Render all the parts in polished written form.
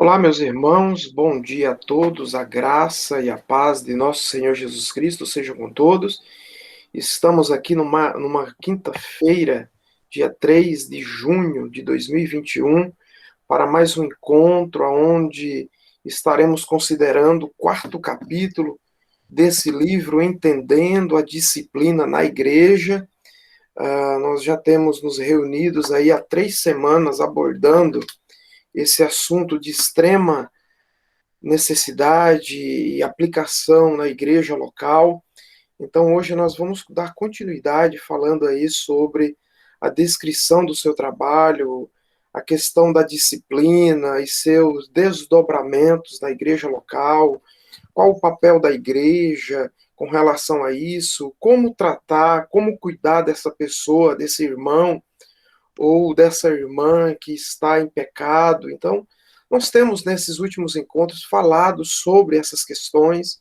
Olá, meus irmãos, bom dia a todos, a graça e a paz de nosso Senhor Jesus Cristo sejam com todos. Estamos aqui numa quinta-feira, dia 3 de junho de 2021, para mais um encontro onde estaremos considerando o quarto capítulo desse livro, Entendendo a Disciplina na Igreja. Nós já temos nos reunidos aí há 3 semanas abordando esse assunto de extrema necessidade e aplicação na igreja local. Então, hoje nós vamos dar continuidade falando aí sobre a descrição do seu trabalho, a questão da disciplina e seus desdobramentos na igreja local, qual o papel da igreja com relação a isso, como tratar, como cuidar dessa pessoa, desse irmão ou dessa irmã que está em pecado. Então, nós temos nesses últimos encontros falado sobre essas questões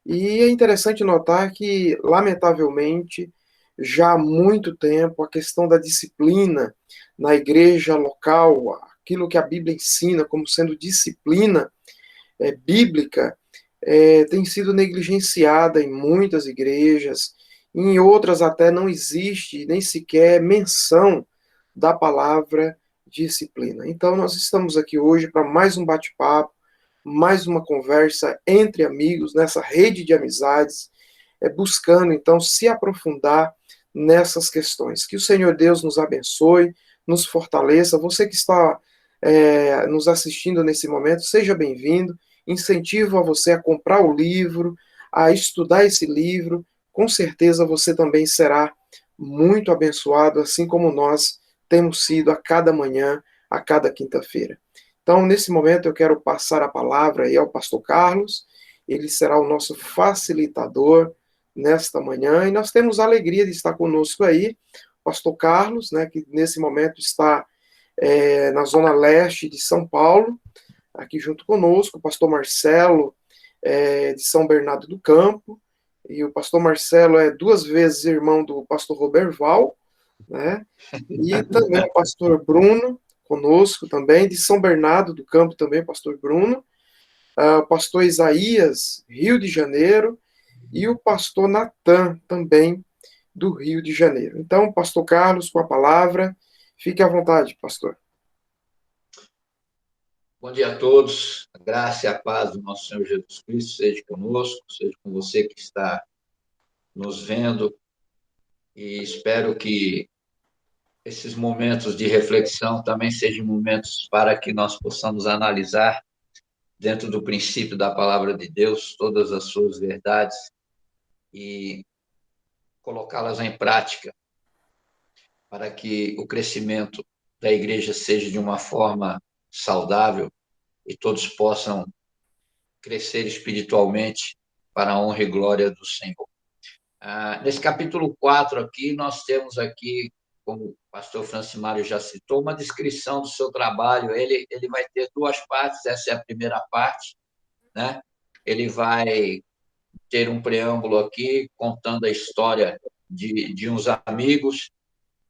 e é interessante notar que, lamentavelmente, já há muito tempo a questão da disciplina na igreja local, aquilo que a Bíblia ensina como sendo disciplina bíblica, tem sido negligenciada em muitas igrejas, em outras até não existe nem sequer menção da palavra disciplina. Então, nós estamos aqui hoje para mais um bate-papo, mais uma conversa entre amigos, nessa rede de amizades, buscando então se aprofundar nessas questões. Que o Senhor Deus nos abençoe, nos fortaleça. Você que está nos assistindo nesse momento, seja bem-vindo. Incentivo a você a comprar o livro, a estudar esse livro. Com certeza você também será muito abençoado, assim como nós temos sido a cada manhã, a cada quinta-feira. Então, nesse momento, eu quero passar a palavra aí ao pastor Carlos. Ele será o nosso facilitador nesta manhã, e nós temos a alegria de estar conosco aí, o pastor Carlos, né, que nesse momento está na zona leste de São Paulo, aqui junto conosco, o pastor Marcelo, de São Bernardo do Campo, e o pastor Marcelo é 2 vezes irmão do pastor Roberval, né, e também o pastor Bruno, conosco também, de São Bernardo do Campo também, pastor Bruno, o pastor Isaías, Rio de Janeiro, e o pastor Natan, também do Rio de Janeiro. Então, pastor Carlos, com a palavra, fique à vontade, pastor. Bom dia a todos, a graça e a paz do nosso Senhor Jesus Cristo seja conosco, seja com você que está nos vendo, e espero que esses momentos de reflexão também sejam momentos para que nós possamos analisar, dentro do princípio da palavra de Deus, todas as suas verdades e colocá-las em prática, para que o crescimento da igreja seja de uma forma saudável e todos possam crescer espiritualmente para a honra e glória do Senhor. Nesse capítulo 4 aqui, nós temos aqui, como o pastor Francimário já citou, uma descrição do seu trabalho. Ele vai ter 2 partes, essa é a primeira parte, né? Ele vai ter um preâmbulo aqui, contando a história de uns amigos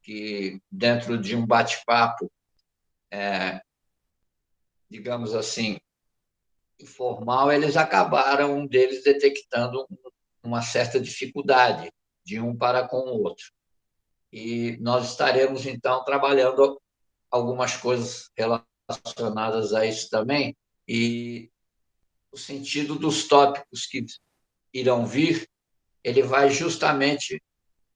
que, dentro de um bate-papo, digamos assim, informal, eles acabaram, um deles detectando uma certa dificuldade de um para com o outro. E nós estaremos, então, trabalhando algumas coisas relacionadas a isso também, e o sentido dos tópicos que irão vir, ele vai justamente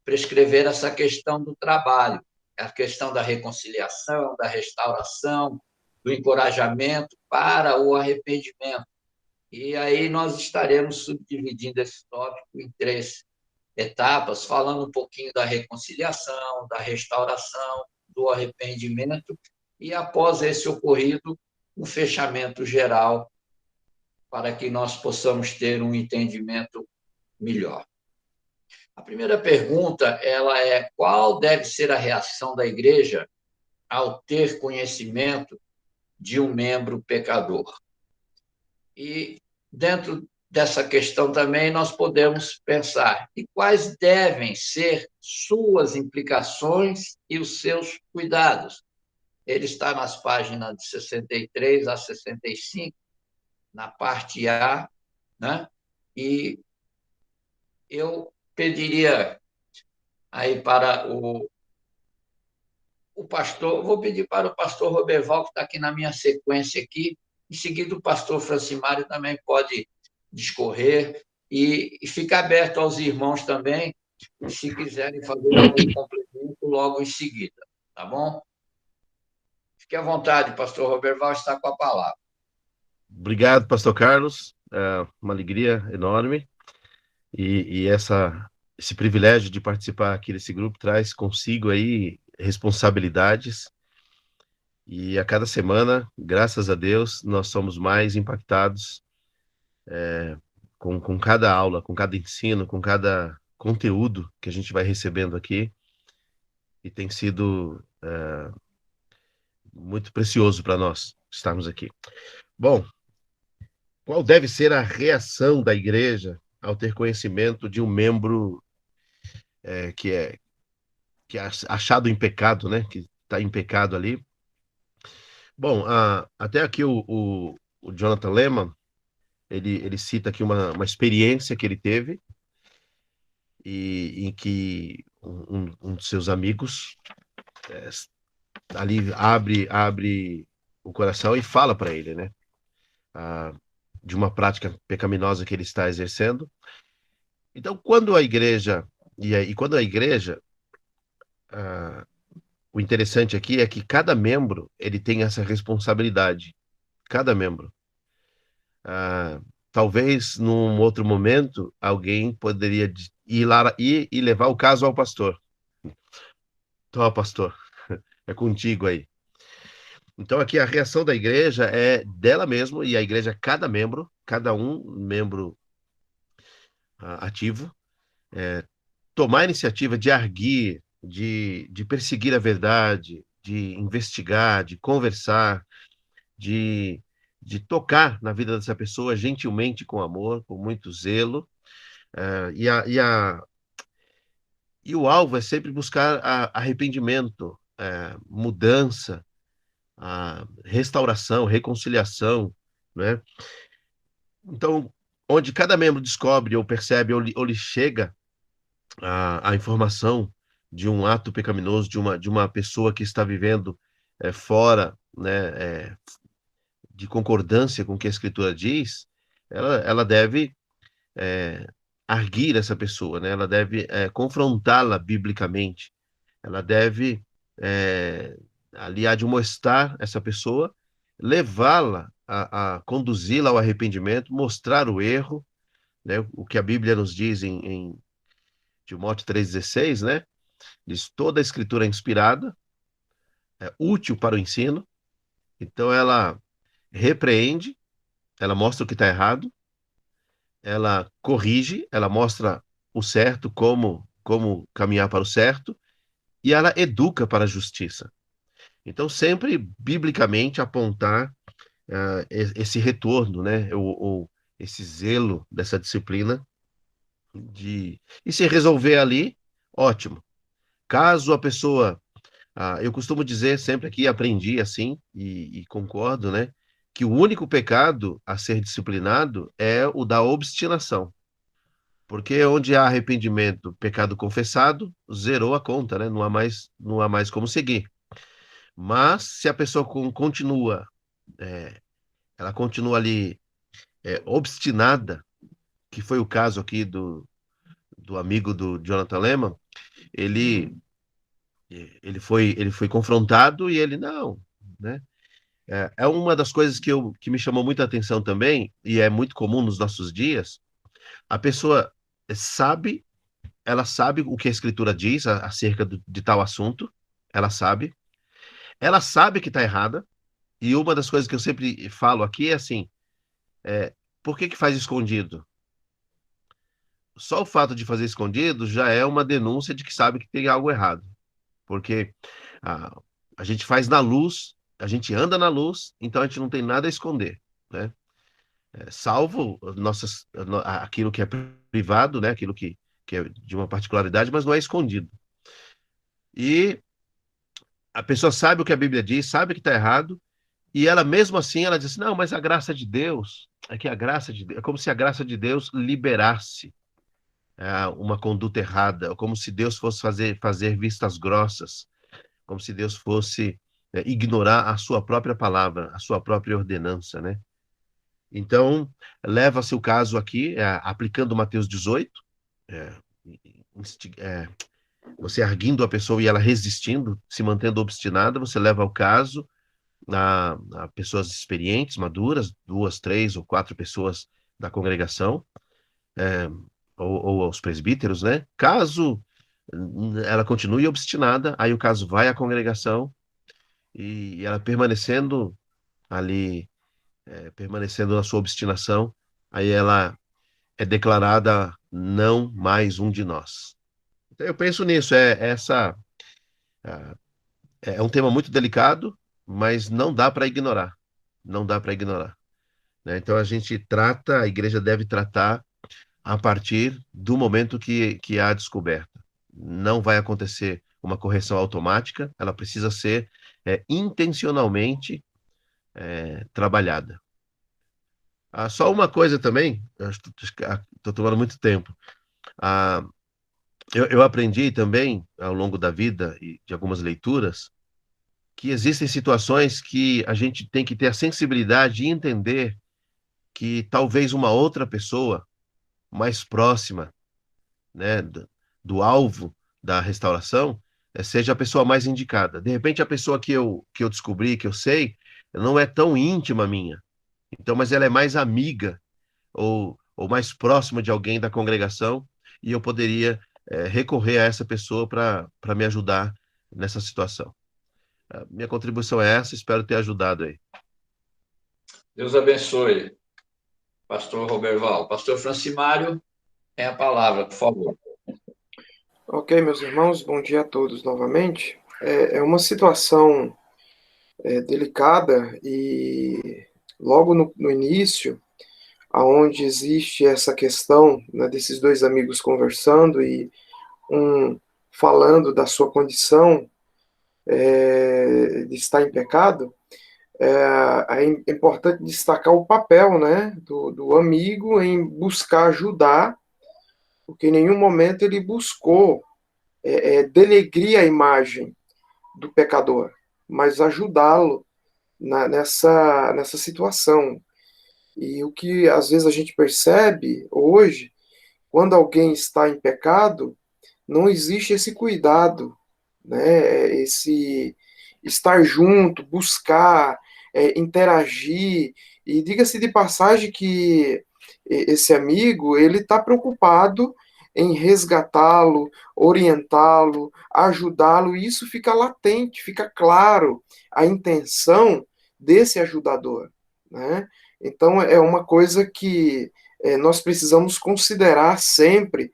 prescrever essa questão do trabalho, a questão da reconciliação, da restauração, do encorajamento para o arrependimento. E aí nós estaremos subdividindo esse tópico em 3 etapas, falando um pouquinho da reconciliação, da restauração, do arrependimento, e após esse ocorrido, um fechamento geral para que nós possamos ter um entendimento melhor. A primeira pergunta, ela é: qual deve ser a reação da igreja ao ter conhecimento de um membro pecador? E dentro dessa questão também nós podemos pensar e quais devem ser suas implicações e os seus cuidados. ele está nas páginas de 63 a 65, na parte A, né? E eu pediria aí para o pastor, vou pedir para o pastor Roberval, que está aqui na minha sequência aqui, em seguida o pastor Francimário também pode discorrer, e fica aberto aos irmãos também, se quiserem fazer algum complemento logo em seguida, tá bom? Fique à vontade, pastor Roberval está com a palavra. Obrigado, Pastor Carlos. É uma alegria enorme. Esse privilégio de participar aqui desse grupo traz consigo aí responsabilidades. E a cada semana, graças a Deus, nós somos mais impactados com cada aula, com cada ensino, com cada conteúdo que a gente vai recebendo aqui. E tem sido muito precioso para nós estarmos aqui. Bom, qual deve ser a reação da igreja ao ter conhecimento de um membro que é achado em pecado, né? Que está em pecado ali? Bom, até aqui o Jonathan Leman, ele cita aqui uma experiência que ele teve e em que um de seus amigos é, ali abre o coração e fala para ele, né? ah, de uma prática pecaminosa que ele está exercendo. Então, quando a igreja quando a igreja, ah, o interessante aqui é que cada membro ele tem essa responsabilidade, cada membro. Ah, talvez num outro momento alguém poderia ir lá e levar o caso ao pastor. Então, pastor, é contigo aí. Então, aqui a reação da igreja é dela mesma, e a igreja, cada membro, cada um membro ativo, tomar a iniciativa de arguir, de perseguir a verdade, de investigar, de conversar, de, de tocar na vida dessa pessoa gentilmente, com amor, com muito zelo. eh, e, a, e, a, e o alvo é sempre buscar arrependimento, mudança, restauração, reconciliação, né? Então, onde cada membro descobre ou percebe ou lhe chega a informação de um ato pecaminoso, de uma pessoa que está vivendo fora, né, de concordância com o que a Escritura diz, ela deve é, arguir essa pessoa, né? Ela deve confrontá-la biblicamente, ela deve ali admoestar essa pessoa, levá-la a conduzi-la ao arrependimento, mostrar o erro, né? O que a Bíblia nos diz em Timóteo 3,16, né? Diz: toda a escritura é inspirada, é útil para o ensino. Então ela repreende, ela mostra o que está errado, ela corrige, ela mostra o certo, como caminhar para o certo, e ela educa para a justiça. Então, sempre biblicamente apontar esse retorno, né? Ou esse zelo dessa disciplina e se resolver ali, ótimo. Caso a pessoa eu costumo dizer sempre que aprendi assim, e concordo, né? Que o único pecado a ser disciplinado é o da obstinação. Porque onde há arrependimento, pecado confessado, zerou a conta, né? Não há mais como seguir. Mas se a pessoa é, ela continua ali obstinada, que foi o caso aqui do amigo do Jonathan Lehman, ele, ele foi confrontado e ele não, né? É uma das coisas que me chamou muita atenção também, e é muito comum nos nossos dias. A pessoa sabe, ela sabe o que a Escritura diz acerca de tal assunto, ela sabe que está errada, e uma das coisas que eu sempre falo aqui é assim, por que que faz escondido? Só o fato de fazer escondido já é uma denúncia de que sabe que tem algo errado, porque a, a gente faz na luz, a gente anda na luz, então a gente não tem nada a esconder, né? Salvo aquilo que é privado, né? Aquilo que é de uma particularidade, mas não é escondido. E a pessoa sabe o que a Bíblia diz, sabe que está errado, e ela mesmo assim, ela diz, não, mas a graça de Deus, é que a graça de Deus, é como se a graça de Deus liberasse uma conduta errada, como se Deus fosse fazer vistas grossas, como se Deus fosse ignorar a sua própria palavra, a sua própria ordenança, né? Então, leva-se o caso aqui, aplicando Mateus 18, é, é, você arguindo a pessoa e ela resistindo, se mantendo obstinada, você leva o caso a pessoas experientes, maduras, 2, 3 ou 4 pessoas da congregação, é, ou aos presbíteros, né? Caso ela continue obstinada, aí o caso vai à congregação e ela permanecendo ali, permanecendo na sua obstinação, aí ela é declarada não mais um de nós. Então, eu penso nisso, é um tema muito delicado, mas não dá para ignorar, não dá para ignorar, né? Então a igreja deve tratar a partir do momento que há a descoberta. Não vai acontecer uma correção automática, ela precisa ser intencionalmente trabalhada. Só uma coisa também, estou tomando muito tempo. Ah, eu aprendi também, ao longo da vida e de algumas leituras, que existem situações que a gente tem que ter a sensibilidade de entender que talvez uma outra pessoa mais próxima, né, do alvo da restauração, seja a pessoa mais indicada. De repente, a pessoa que eu descobri, que eu sei, não é tão íntima minha. Então, mas ela é mais amiga ou mais próxima de alguém da congregação e eu poderia recorrer a essa pessoa para me ajudar nessa situação. A minha contribuição é essa, espero ter ajudado aí. Deus abençoe, pastor Roberval. Pastor Francimário, tem a palavra, por favor. Ok, meus irmãos, bom dia a todos novamente. É uma situação delicada e logo no início, aonde existe essa questão, né, desses dois amigos conversando e um falando da sua condição de estar em pecado, é importante destacar o papel, né, do amigo em buscar ajudar, porque em nenhum momento ele buscou denegrir a imagem do pecador, mas ajudá-lo nessa situação. E o que às vezes a gente percebe hoje, quando alguém está em pecado, não existe esse cuidado, né? Esse estar junto, buscar, interagir. E diga-se de passagem que esse amigo, ele está preocupado em resgatá-lo, orientá-lo, ajudá-lo, e isso fica latente, fica claro a intenção desse ajudador, né? Então é uma coisa que nós precisamos considerar sempre,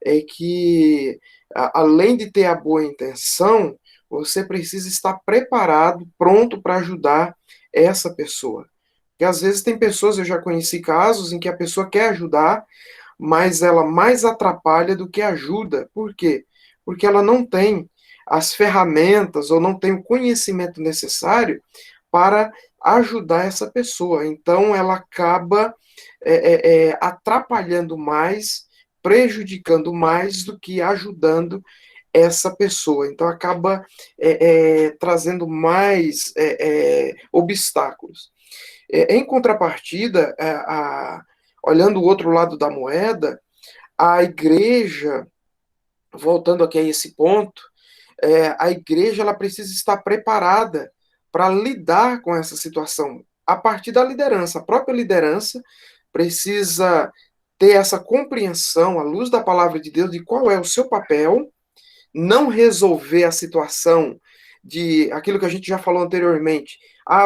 é que além de ter a boa intenção, você precisa estar preparado, pronto para ajudar essa pessoa. Porque às vezes tem pessoas, eu já conheci casos em que a pessoa quer ajudar, mas ela mais atrapalha do que ajuda. Por quê? Porque ela não tem as ferramentas ou não tem o conhecimento necessário para ajudar essa pessoa. Então ela acaba atrapalhando mais, prejudicando mais do que ajudando essa pessoa. Então acaba trazendo mais obstáculos. Em contrapartida, olhando o outro lado da moeda, a igreja, voltando aqui a esse ponto, a igreja ela precisa estar preparada para lidar com essa situação a partir da liderança. A própria liderança precisa ter essa compreensão, à luz da palavra de Deus, de qual é o seu papel, não resolver a situação de aquilo que a gente já falou anteriormente.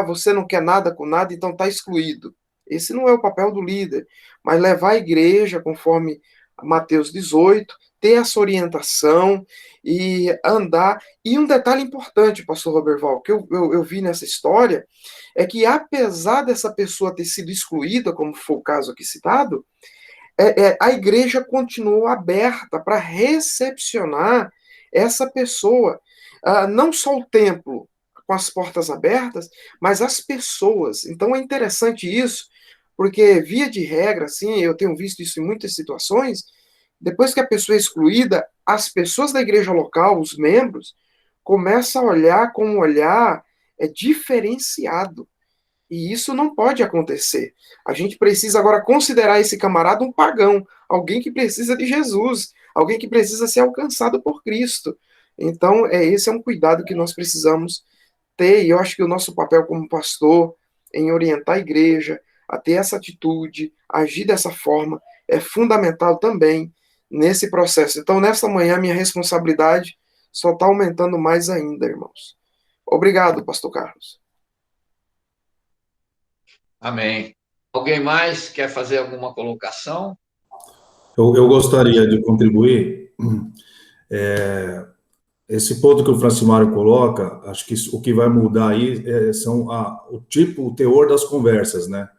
Você não quer nada com nada, então está excluído. Esse não é o papel do líder, mas levar a igreja, conforme Mateus 18, ter essa orientação e andar. E um detalhe importante, pastor Roberval, que eu vi nessa história, é que apesar dessa pessoa ter sido excluída, como foi o caso aqui citado, a igreja continuou aberta para recepcionar essa pessoa. não só o templo com as portas abertas, mas as pessoas. Então é interessante isso, porque, via de regra, assim, eu tenho visto isso em muitas situações, depois que a pessoa é excluída, as pessoas da igreja local, os membros, começam a olhar com um olhar diferenciado. E isso não pode acontecer. A gente precisa agora considerar esse camarada um pagão, alguém que precisa de Jesus, alguém que precisa ser alcançado por Cristo. Então, esse é um cuidado que nós precisamos ter, e eu acho que o nosso papel como pastor em orientar a igreja a ter essa atitude, agir dessa forma, é fundamental também nesse processo. Então, nesta manhã, minha responsabilidade só está aumentando mais ainda, irmãos. Obrigado, pastor Carlos. Amém. Alguém mais quer fazer alguma colocação? Eu gostaria de contribuir. Esse ponto que o Francimário coloca, acho que o que vai mudar aí são o teor das conversas, né?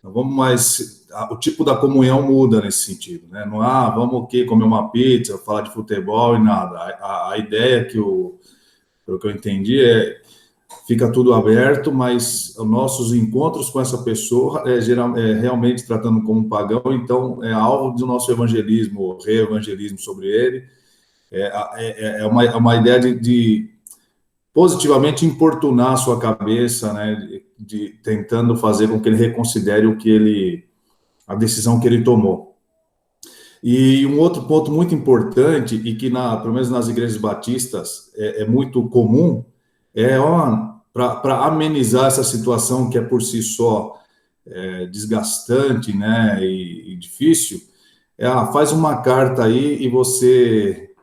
Não vamos mais, o tipo da comunhão muda nesse sentido, né? Não, vamos aqui comer uma pizza, falar de futebol e nada. A ideia pelo que eu entendi, fica tudo aberto, mas os nossos encontros com essa pessoa realmente tratando como um pagão, então é alvo do nosso evangelismo, reevangelismo sobre ele. É uma ideia de positivamente importunar a sua cabeça, né, tentando fazer com que ele reconsidere a decisão que ele tomou. E um outro ponto muito importante, e que pelo menos nas igrejas batistas é muito comum, para amenizar essa situação que é por si só desgastante, né, e difícil, faz uma carta aí e você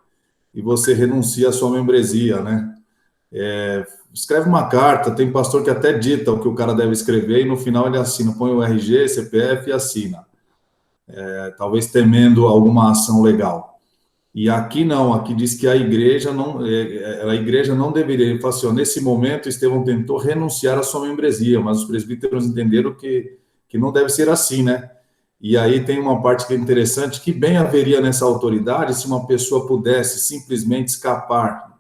renuncia à sua membresia, né? Escreve uma carta, tem pastor que até dita o que o cara deve escrever e no final ele assina, põe o RG, CPF e assina, talvez temendo alguma ação legal. E aqui não, aqui diz que a igreja não deveria. Ele fala assim, nesse momento Estevão tentou renunciar à sua membresia, mas os presbíteros entenderam que não deve ser assim, né? E aí tem uma parte que é interessante, que bem haveria nessa autoridade se uma pessoa pudesse simplesmente escapar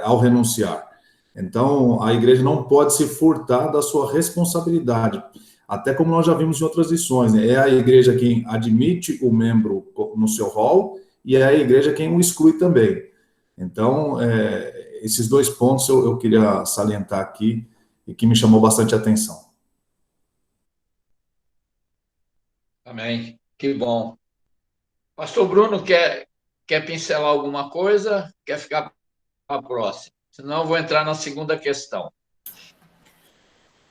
ao renunciar. Então, a igreja não pode se furtar da sua responsabilidade, até como nós já vimos em outras lições, né? É a igreja quem admite o membro no seu rol e é a igreja quem o exclui também. Então, esses dois pontos eu queria salientar aqui e que me chamou bastante atenção. Amém. Que bom. Pastor Bruno, quer pincelar alguma coisa? Quer ficar para a próxima? Senão eu vou entrar na segunda questão.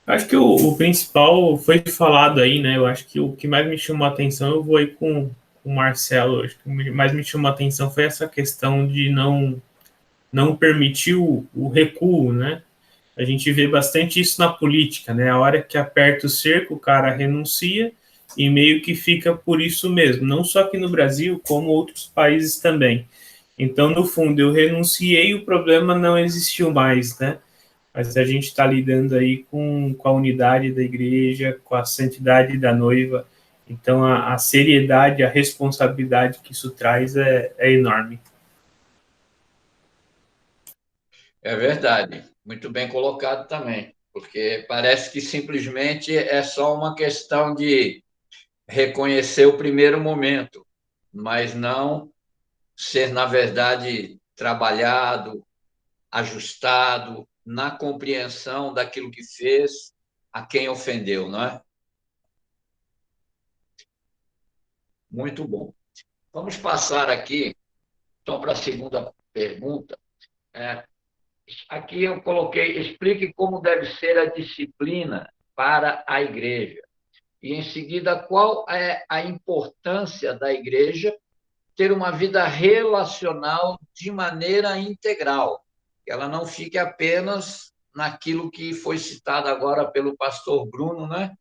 Acho que o principal foi falado aí, né? Eu acho que o que mais me chamou a atenção, eu vou aí com o Marcelo, acho que o que mais me chamou a atenção foi essa questão de não permitir o recuo, né? A gente vê bastante isso na política, né? A hora que aperta o cerco, o cara renuncia e meio que fica por isso mesmo. Não só aqui no Brasil, como outros países também. Então, no fundo, eu renunciei, o problema não existiu mais, né? Mas a gente está lidando aí com a unidade da igreja, com a santidade da noiva. Então, a seriedade, a responsabilidade que isso traz é enorme. É verdade. Muito bem colocado também. Porque parece que simplesmente é só uma questão de reconhecer o primeiro momento, mas não ser, na verdade, trabalhado, ajustado na compreensão daquilo que fez, a quem ofendeu, não é? Muito bom. Vamos passar aqui, então, para a segunda pergunta. Aqui eu coloquei, explique como deve ser a disciplina para a igreja. E, em seguida, qual é a importância da igreja ter uma vida relacional de maneira integral, que ela não fique apenas naquilo que foi citado agora pelo pastor Bruno, né?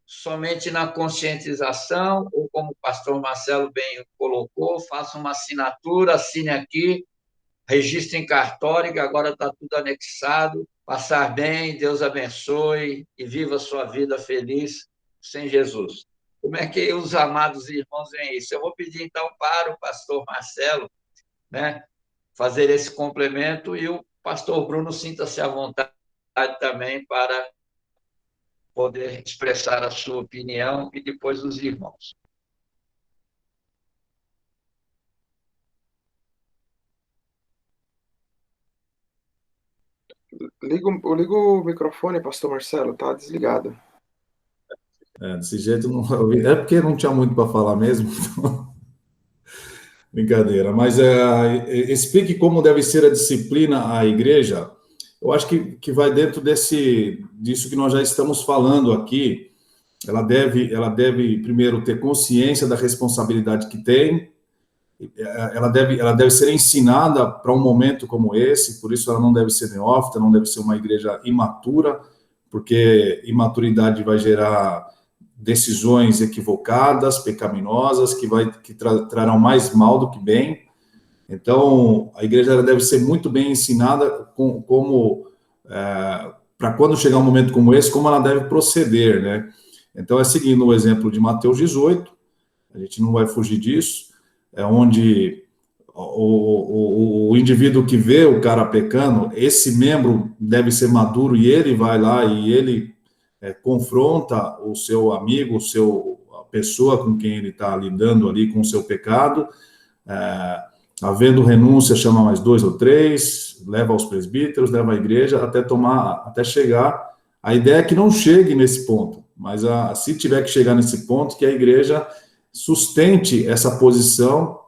Somente na conscientização, ou como o pastor Marcelo bem colocou, faça uma assinatura, assine aqui, registre em cartório, que agora está tudo anexado, passar bem, Deus abençoe e viva a sua vida feliz sem Jesus. Como é que os amados irmãos veem isso? Eu vou pedir, então, para o pastor Marcelo, né, fazer esse complemento e o Pastor Bruno, sinta-se à vontade também para poder expressar a sua opinião e depois os irmãos. Liga o microfone, pastor Marcelo, tá desligado. Desse jeito não é porque não tinha muito para falar mesmo. Então... Brincadeira. Mas explique como deve ser a disciplina à igreja. Eu acho que vai dentro disso que nós já estamos falando aqui. Ela deve primeiro ter consciência da responsabilidade que tem. Ela deve ser ensinada para um momento como esse. Por isso ela não deve ser neófita, não deve ser uma igreja imatura, porque imaturidade vai gerar decisões equivocadas, pecaminosas, que trarão mais mal do que bem. Então, a igreja deve ser muito bem ensinada para quando chegar um momento como esse, como ela deve proceder, né? Então, seguindo o exemplo de Mateus 18, a gente não vai fugir disso, onde o indivíduo que vê o cara pecando, esse membro deve ser maduro e ele vai lá e ele confronta o seu amigo, a pessoa com quem ele está lidando ali com o seu pecado, havendo renúncia, chama mais 2 ou 3, leva aos presbíteros, leva à igreja, até chegar. A ideia é que não chegue nesse ponto, mas se tiver que chegar nesse ponto, que a igreja sustente essa posição,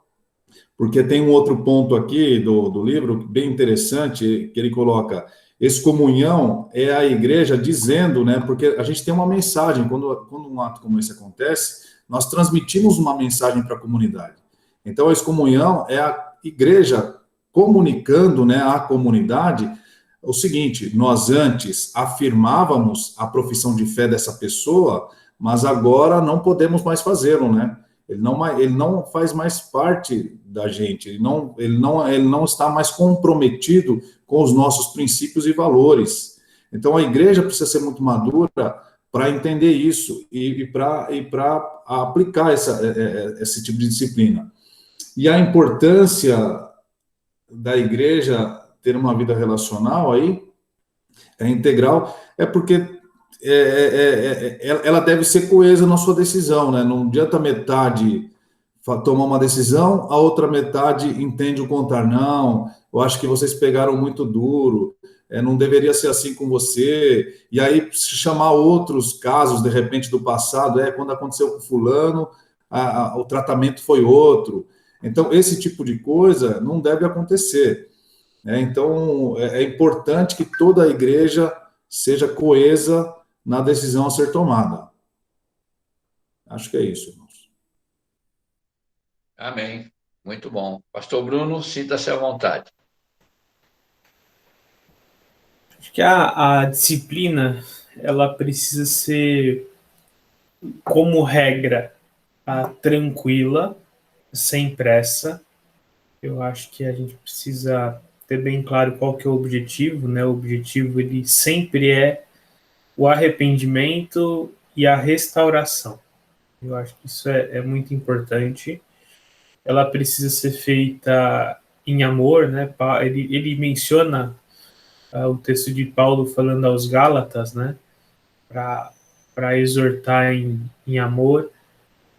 porque tem um outro ponto aqui do livro, bem interessante, que ele coloca: excomunhão é a igreja dizendo, né? Porque a gente tem uma mensagem, quando um ato como esse acontece, nós transmitimos uma mensagem para a comunidade. Então, a excomunhão é a igreja comunicando, né, à comunidade o seguinte: nós antes afirmávamos a profissão de fé dessa pessoa, mas agora não podemos mais fazê-lo, né? Ele não faz mais parte da gente, ele não está mais comprometido com os nossos princípios e valores. Então, a igreja precisa ser muito madura para entender isso e para aplicar esse tipo de disciplina. E a importância da igreja ter uma vida relacional aí, integral, porque ela deve ser coesa na sua decisão, né? Não adianta metade tomar uma decisão, a outra metade entende o contrário. Não, eu acho que vocês pegaram muito duro, não deveria ser assim com você. E aí, se chamar outros casos, de repente, do passado, quando aconteceu com fulano, o tratamento foi outro. Então, esse tipo de coisa não deve acontecer. Então, é importante que toda a igreja seja coesa na decisão a ser tomada. Acho que é isso, irmãos. Amém. Muito bom. Pastor Bruno, sinta-se à vontade. Acho que a disciplina, ela precisa ser, como regra, tranquila, sem pressa. Eu acho que a gente precisa ter bem claro qual que é o objetivo, né? O objetivo, ele sempre é o arrependimento e a restauração. Eu acho que isso é muito importante. Ela precisa ser feita em amor, né? Ele menciona o texto de Paulo falando aos Gálatas, né? Para exortar em amor.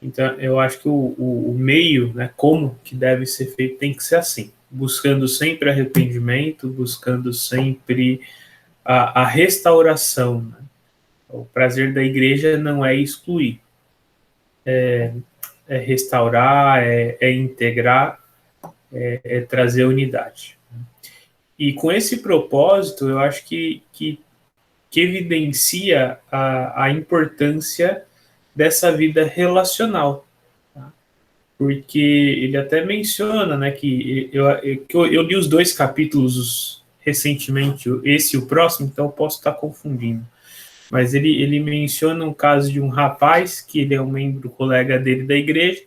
Então, eu acho que o meio, né? Como que deve ser feito, tem que ser assim. Buscando sempre arrependimento, buscando sempre a restauração, né? O prazer da igreja não é excluir, é restaurar, é integrar, é trazer unidade. E com esse propósito, eu acho que evidencia a importância dessa vida relacional. Tá? Porque ele até menciona, né, que eu li os 2 capítulos recentemente, esse e o próximo, então eu posso estar confundindo. Mas ele menciona um caso de um rapaz, que ele é um membro colega dele da igreja,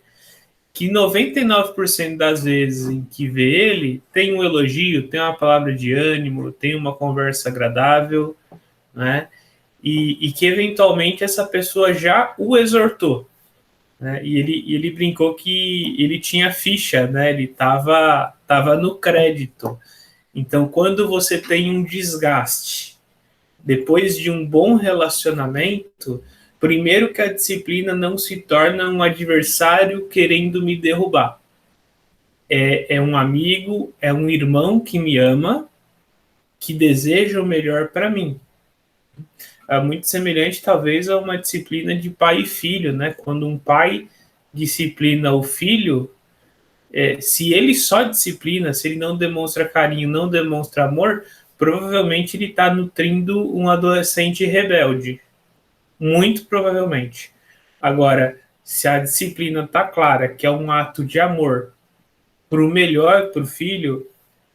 que 99% das vezes em que vê ele, tem um elogio, tem uma palavra de ânimo, tem uma conversa agradável, né? E que eventualmente essa pessoa já o exortou, né? E ele brincou que ele tinha ficha, né? Ele estava no crédito. Então, quando você tem um desgaste, depois de um bom relacionamento, primeiro que a disciplina não se torna um adversário querendo me derrubar. É um amigo, é um irmão que me ama, que deseja o melhor para mim. É muito semelhante, talvez, a uma disciplina de pai e filho, né? Quando um pai disciplina o filho, se ele só disciplina, se ele não demonstra carinho, não demonstra amor, provavelmente ele está nutrindo um adolescente rebelde. Muito provavelmente. Agora, se a disciplina está clara que é um ato de amor para o melhor para o filho,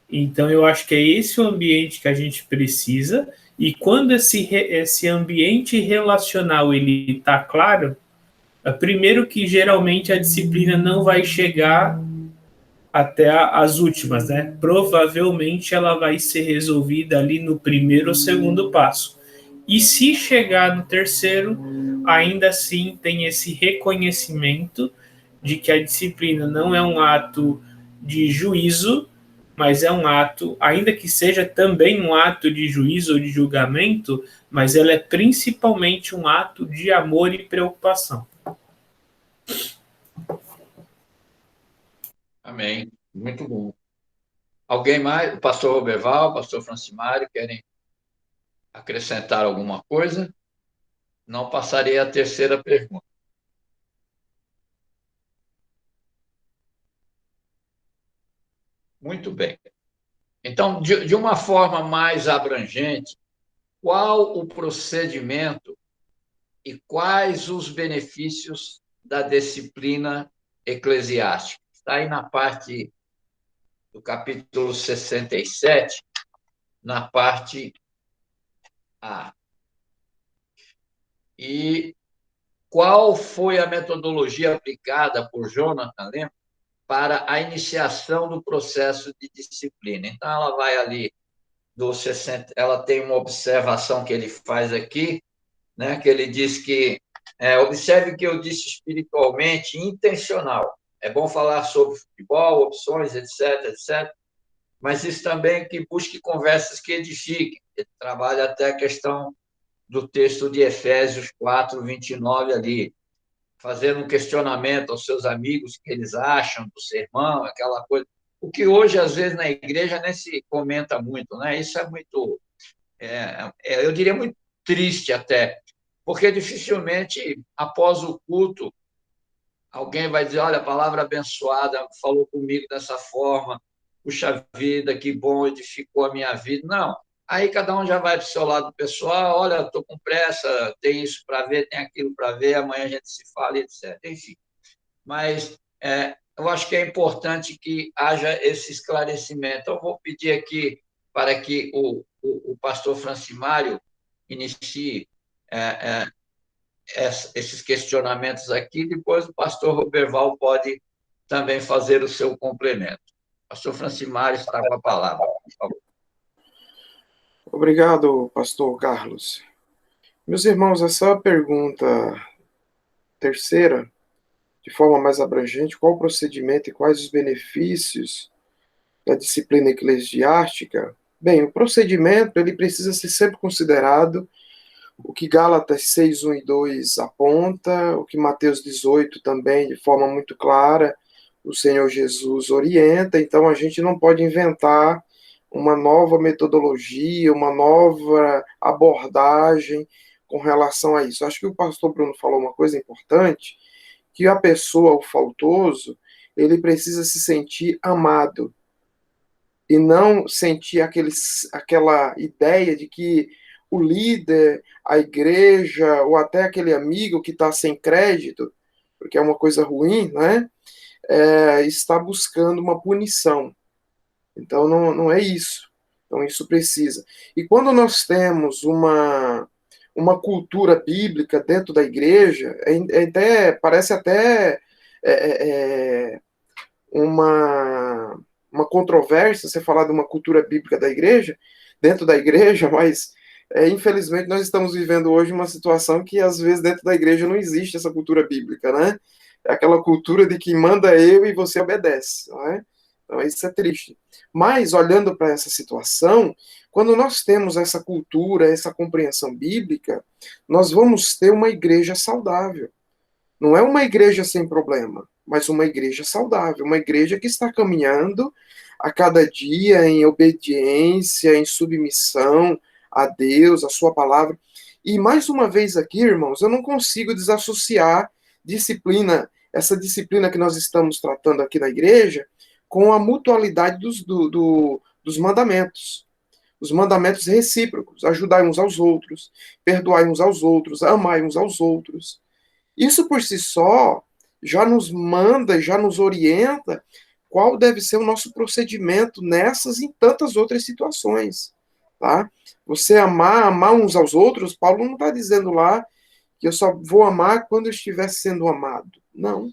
então eu acho que é esse o ambiente que a gente precisa. E quando esse ambiente relacional ele está claro, primeiro que geralmente a disciplina não vai chegar até as últimas, né? Provavelmente ela vai ser resolvida ali no primeiro ou segundo passo. E se chegar no terceiro, ainda assim tem esse reconhecimento de que a disciplina não é um ato de juízo, mas é um ato, ainda que seja também um ato de juízo ou de julgamento, mas ela é principalmente um ato de amor e preocupação. Amém. Muito bom. Alguém mais? O pastor Roberval, o pastor Francimário, querem acrescentar alguma coisa? Não passarei à terceira pergunta. Muito bem. Então, de uma forma mais abrangente, qual o procedimento e quais os benefícios da disciplina eclesiástica? Está aí na parte do capítulo 67, na parte A. E qual foi a metodologia aplicada por Jonathan Lehm para a iniciação do processo de disciplina? Então, ela vai ali do 60, ela tem uma observação que ele faz aqui, né, que ele diz que observe que eu disse espiritualmente intencional. É bom falar sobre futebol, opções, etc, etc, mas isso também que busque conversas que edifiquem. Ele trabalha até a questão do texto de Efésios 4, 29 ali, fazendo um questionamento aos seus amigos, o que eles acham do sermão, aquela coisa. O que hoje, às vezes, na igreja nem se comenta muito, né? Isso é muito, eu diria, muito triste até, porque dificilmente, após o culto, alguém vai dizer, olha, a palavra abençoada falou comigo dessa forma, puxa vida, que bom, edificou a minha vida. Não. Aí cada um já vai para o seu lado pessoal, olha, estou com pressa, tem isso para ver, tem aquilo para ver, amanhã a gente se fala, etc. Enfim. Mas eu acho que é importante que haja esse esclarecimento. Eu vou pedir aqui para que o pastor Francimário inicie esses questionamentos aqui, depois o pastor Roberval pode também fazer o seu complemento. Pastor Francimário está com a palavra, por favor. Obrigado, pastor Carlos. Meus irmãos, essa pergunta terceira, de forma mais abrangente, qual o procedimento e quais os benefícios da disciplina eclesiástica? Bem, o procedimento ele precisa ser sempre considerado o que Gálatas 6, 1 e 2 aponta, o que Mateus 18 também, de forma muito clara, o Senhor Jesus orienta. Então, a gente não pode inventar uma nova metodologia, uma nova abordagem com relação a isso. Acho que o pastor Bruno falou uma coisa importante, que a pessoa, o faltoso, ele precisa se sentir amado e não sentir aquela ideia de que o líder, a igreja, ou até aquele amigo que está sem crédito, porque é uma coisa ruim, né? Está buscando uma punição. Então, não é isso. Então, isso precisa. E quando nós temos uma cultura bíblica dentro da igreja, parece até uma controvérsia você falar de uma cultura bíblica da igreja, dentro da igreja, mas infelizmente nós estamos vivendo hoje uma situação que às vezes dentro da igreja não existe essa cultura bíblica, né? É aquela cultura de que manda eu e você obedece, não é? Então, isso é triste. Mas, olhando para essa situação, quando nós temos essa cultura, essa compreensão bíblica, nós vamos ter uma igreja saudável. Não é uma igreja sem problema, mas uma igreja saudável, uma igreja que está caminhando a cada dia em obediência, em submissão a Deus, a sua palavra. E mais uma vez aqui, irmãos, eu não consigo desassociar disciplina, essa disciplina que nós estamos tratando aqui na igreja, com a mutualidade dos mandamentos. Os mandamentos recíprocos, ajudai uns aos outros, perdoai uns aos outros, amai uns aos outros. Isso por si só já nos manda, já nos orienta qual deve ser o nosso procedimento nessas e em tantas outras situações, tá? Você amar uns aos outros, Paulo não está dizendo lá que eu só vou amar quando eu estiver sendo amado. Não.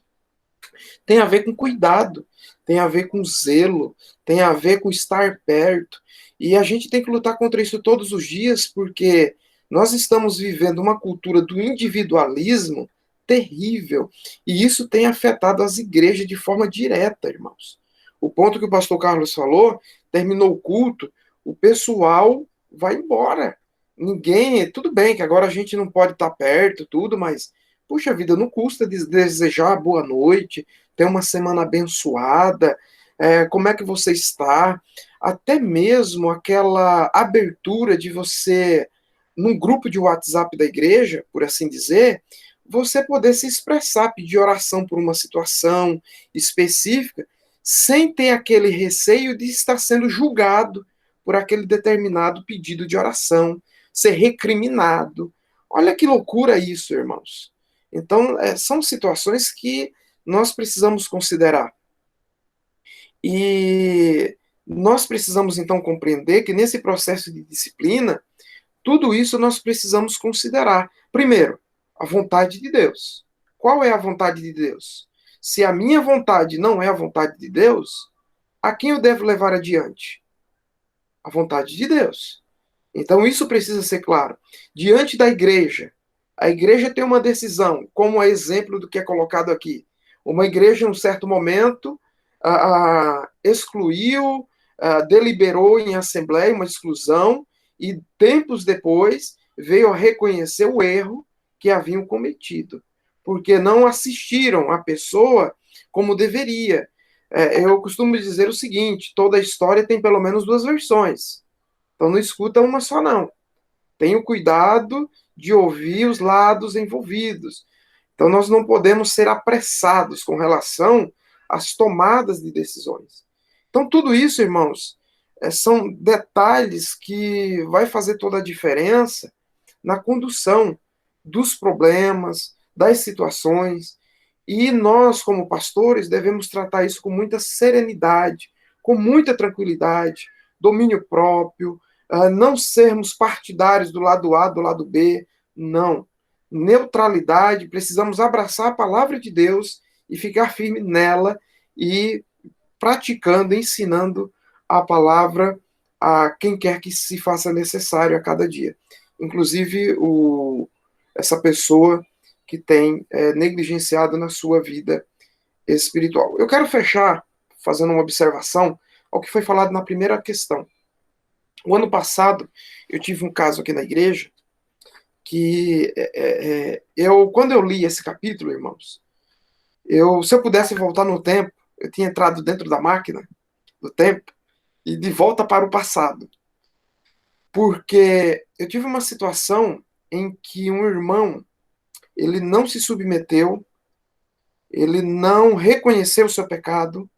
Tem a ver com cuidado, tem a ver com zelo, tem a ver com estar perto. E a gente tem que lutar contra isso todos os dias, porque nós estamos vivendo uma cultura do individualismo terrível. E isso tem afetado as igrejas de forma direta, irmãos. O ponto que o pastor Carlos falou, terminou o culto, o pessoal vai embora. Ninguém, tudo bem que agora a gente não pode estar perto, tudo, mas, puxa vida, não custa desejar boa noite, ter uma semana abençoada, como é que você está? Até mesmo aquela abertura de você, num grupo de WhatsApp da igreja, por assim dizer, você poder se expressar, pedir oração por uma situação específica, sem ter aquele receio de estar sendo julgado por aquele determinado pedido de oração, ser recriminado. Olha que loucura isso, irmãos. Então, são situações que nós precisamos considerar. E nós precisamos, então, compreender que nesse processo de disciplina, tudo isso nós precisamos considerar. Primeiro, a vontade de Deus. Qual é a vontade de Deus? Se a minha vontade não é a vontade de Deus, a quem eu devo levar adiante? A vontade de Deus. Então isso precisa ser claro. Diante da igreja, a igreja tem uma decisão, como é exemplo do que é colocado aqui. Uma igreja, em um certo momento, excluiu, deliberou em assembleia uma exclusão, e tempos depois veio a reconhecer o erro que haviam cometido, porque não assistiram a pessoa como deveria. Eu costumo dizer o seguinte, toda história tem pelo menos duas versões, então não escuta uma só não. Tenha o cuidado de ouvir os lados envolvidos. Então nós não podemos ser apressados com relação às tomadas de decisões. Então tudo isso, irmãos, são detalhes que vai fazer toda a diferença na condução dos problemas, das situações, e nós, como pastores, devemos tratar isso com muita serenidade, com muita tranquilidade, domínio próprio, não sermos partidários do lado A, do lado B, não. Neutralidade, precisamos abraçar a palavra de Deus e ficar firme nela e praticando, ensinando a palavra a quem quer que se faça necessário a cada dia. Inclusive, essa pessoa que tem negligenciado na sua vida espiritual. Eu quero fechar fazendo uma observação ao que foi falado na primeira questão. O ano passado, eu tive um caso aqui na igreja que quando eu li esse capítulo, irmãos, se eu pudesse voltar no tempo, eu tinha entrado dentro da máquina do tempo e de volta para o passado. Porque eu tive uma situação em que um irmão, ele não se submeteu, ele não reconheceu o seu pecado,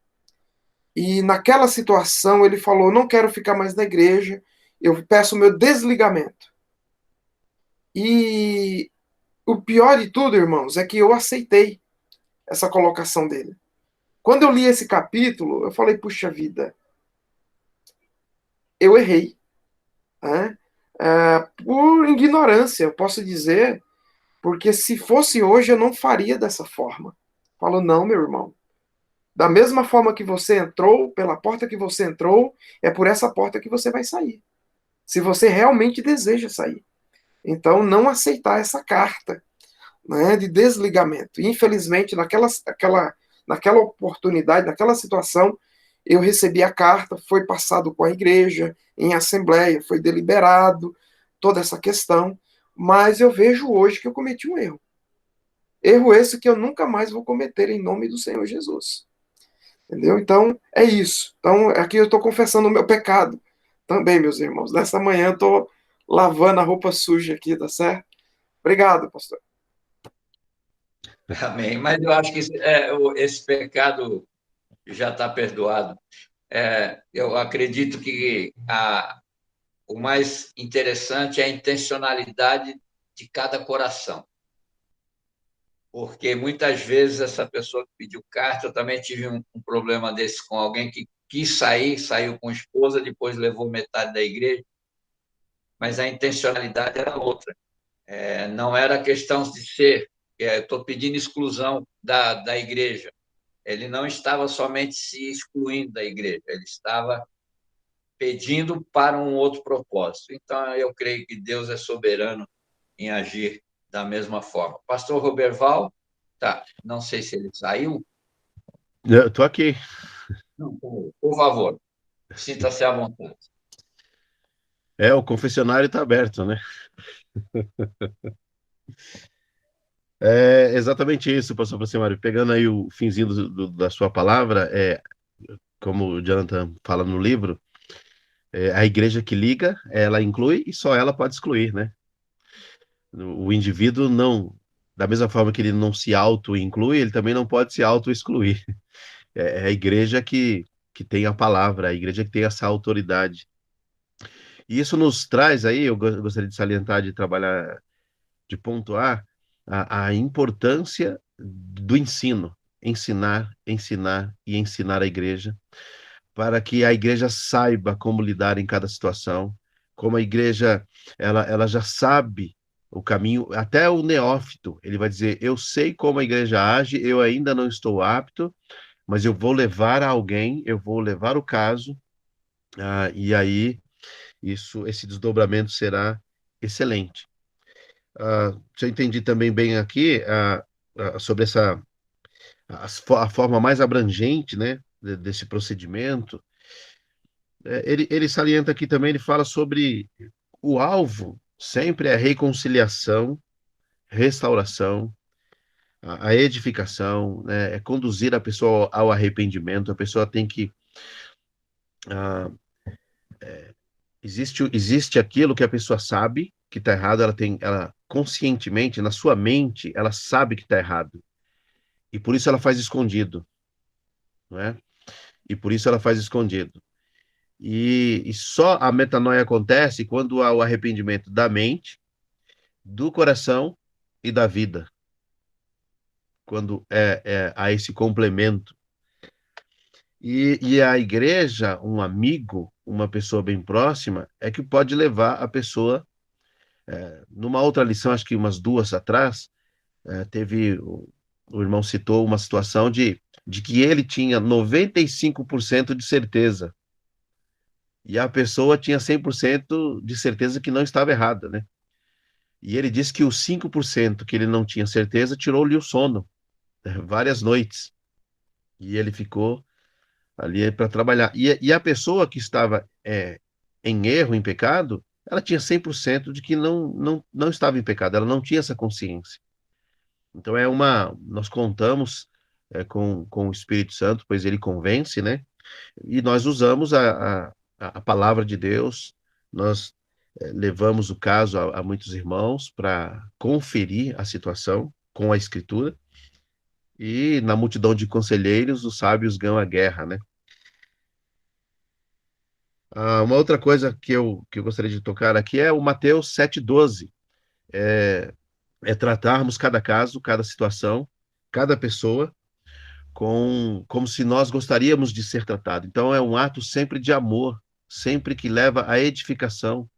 e naquela situação ele falou, não quero ficar mais na igreja, eu peço o meu desligamento. E o pior de tudo, irmãos, é que eu aceitei essa colocação dele. Quando eu li esse capítulo, eu falei, puxa vida, eu errei. Né? Por ignorância, eu posso dizer, porque se fosse hoje eu não faria dessa forma. Falo, não, meu irmão. Da mesma forma que você entrou, pela porta que você entrou, é por essa porta que você vai sair. Se você realmente deseja sair. Então, não aceitar essa carta, né, de desligamento. Infelizmente, naquela oportunidade, naquela situação, eu recebi a carta, foi passado com a igreja, em assembleia, foi deliberado, toda essa questão, mas eu vejo hoje que eu cometi um erro. Erro esse que eu nunca mais vou cometer em nome do Senhor Jesus. Entendeu? Então, é isso. Então, aqui eu estou confessando o meu pecado também, meus irmãos. Nessa manhã eu estou lavando a roupa suja aqui, tá certo? Obrigado, pastor. Amém. Mas eu acho que esse pecado já está perdoado. Eu acredito que o mais interessante é a intencionalidade de cada coração. Porque muitas vezes essa pessoa que pediu carta, eu também tive um problema desse com alguém que quis sair, saiu com a esposa, depois levou metade da igreja, mas a intencionalidade era outra. Não era questão de ser, estou pedindo exclusão da igreja. Ele não estava somente se excluindo da igreja, ele estava pedindo para um outro propósito. Então, eu creio que Deus é soberano em agir da mesma forma. Pastor Roberval, tá, não sei se ele saiu. Eu estou aqui. Não, por favor, sinta-se à vontade. O confessionário está aberto, né? É exatamente isso, pastor Francimário. Pegando aí o finzinho da sua palavra, como o Jonathan fala no livro, a igreja que liga, ela inclui e só ela pode excluir, né? O indivíduo não, da mesma forma que ele não se auto-inclui, ele também não pode se auto-excluir. É a igreja que tem a palavra, a igreja que tem essa autoridade. E isso nos traz aí, eu gostaria de salientar, de trabalhar, de pontuar a importância do ensino, ensinar, ensinar e ensinar a igreja, para que a igreja saiba como lidar em cada situação, como a igreja ela já sabe o caminho, até o neófito, ele vai dizer, eu sei como a igreja age, eu ainda não estou apto, mas eu vou levar a alguém, eu vou levar o caso, e aí esse desdobramento será excelente. Se eu entendi também bem aqui sobre a forma mais abrangente, né, desse procedimento, ele salienta aqui também, ele fala sobre o alvo sempre é reconciliação, restauração, a edificação, né, é conduzir a pessoa ao arrependimento, a pessoa tem que ah, existe aquilo que a pessoa sabe que está errado, ela conscientemente, na sua mente, ela sabe que está errado. E por isso ela faz escondido, não é? E por isso ela faz escondido. E só a metanoia acontece quando há o arrependimento da mente, do coração e da vida. Quando há esse complemento. E a igreja, um amigo, uma pessoa bem próxima, é que pode levar a pessoa. Numa outra lição, acho que umas duas atrás, o irmão citou uma situação de que ele tinha 95% de certeza e a pessoa tinha 100% de certeza que não estava errada, né? E ele disse que os 5% que ele não tinha certeza tirou-lhe o sono, várias noites. E ele ficou ali para trabalhar. E a pessoa que estava em erro, em pecado, ela tinha 100% de que não estava em pecado, ela não tinha essa consciência. Então nós contamos com o Espírito Santo, pois ele convence, né? E nós usamos a palavra de Deus, nós levamos o caso a muitos irmãos para conferir a situação com a Escritura, e na multidão de conselheiros, os sábios ganham a guerra, né? Uma outra coisa que eu gostaria de tocar aqui é o Mateus 7,12. É tratarmos cada caso, cada situação, cada pessoa, como se nós gostaríamos de ser tratado. Então, é um ato sempre de amor, sempre que leva à edificação,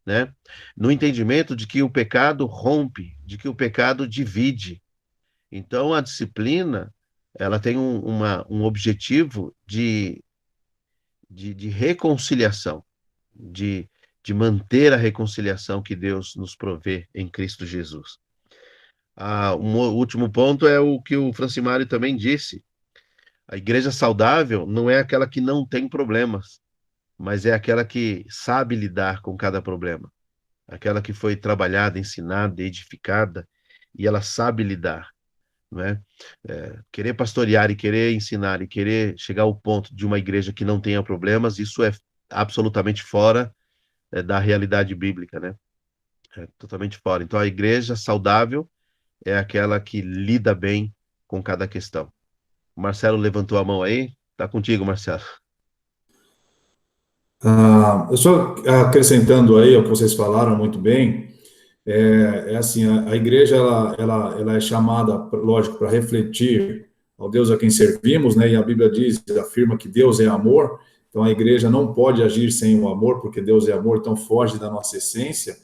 né? No entendimento de que o pecado rompe, de que o pecado divide. Então, a disciplina, ela tem um objetivo de reconciliação, de manter a reconciliação que Deus nos provê em Cristo Jesus. Um último ponto é o que o Francimário também disse. A igreja saudável não é aquela que não tem problemas, mas é aquela que sabe lidar com cada problema. Aquela que foi trabalhada, ensinada, edificada, e ela sabe lidar, não é? Querer pastorear e querer ensinar e querer chegar ao ponto de uma igreja que não tenha problemas, isso é absolutamente fora, da realidade bíblica, né? É totalmente fora. Então, a igreja saudável é aquela que lida bem com cada questão. O Marcelo levantou a mão aí. Tá contigo, Marcelo. Eu só acrescentando aí ao que vocês falaram muito bem, é assim, a igreja, ela é chamada, lógico, para refletir ao Deus a quem servimos, né, e a Bíblia diz, afirma que Deus é amor, então a igreja não pode agir sem o amor, porque Deus é amor, então foge da nossa essência,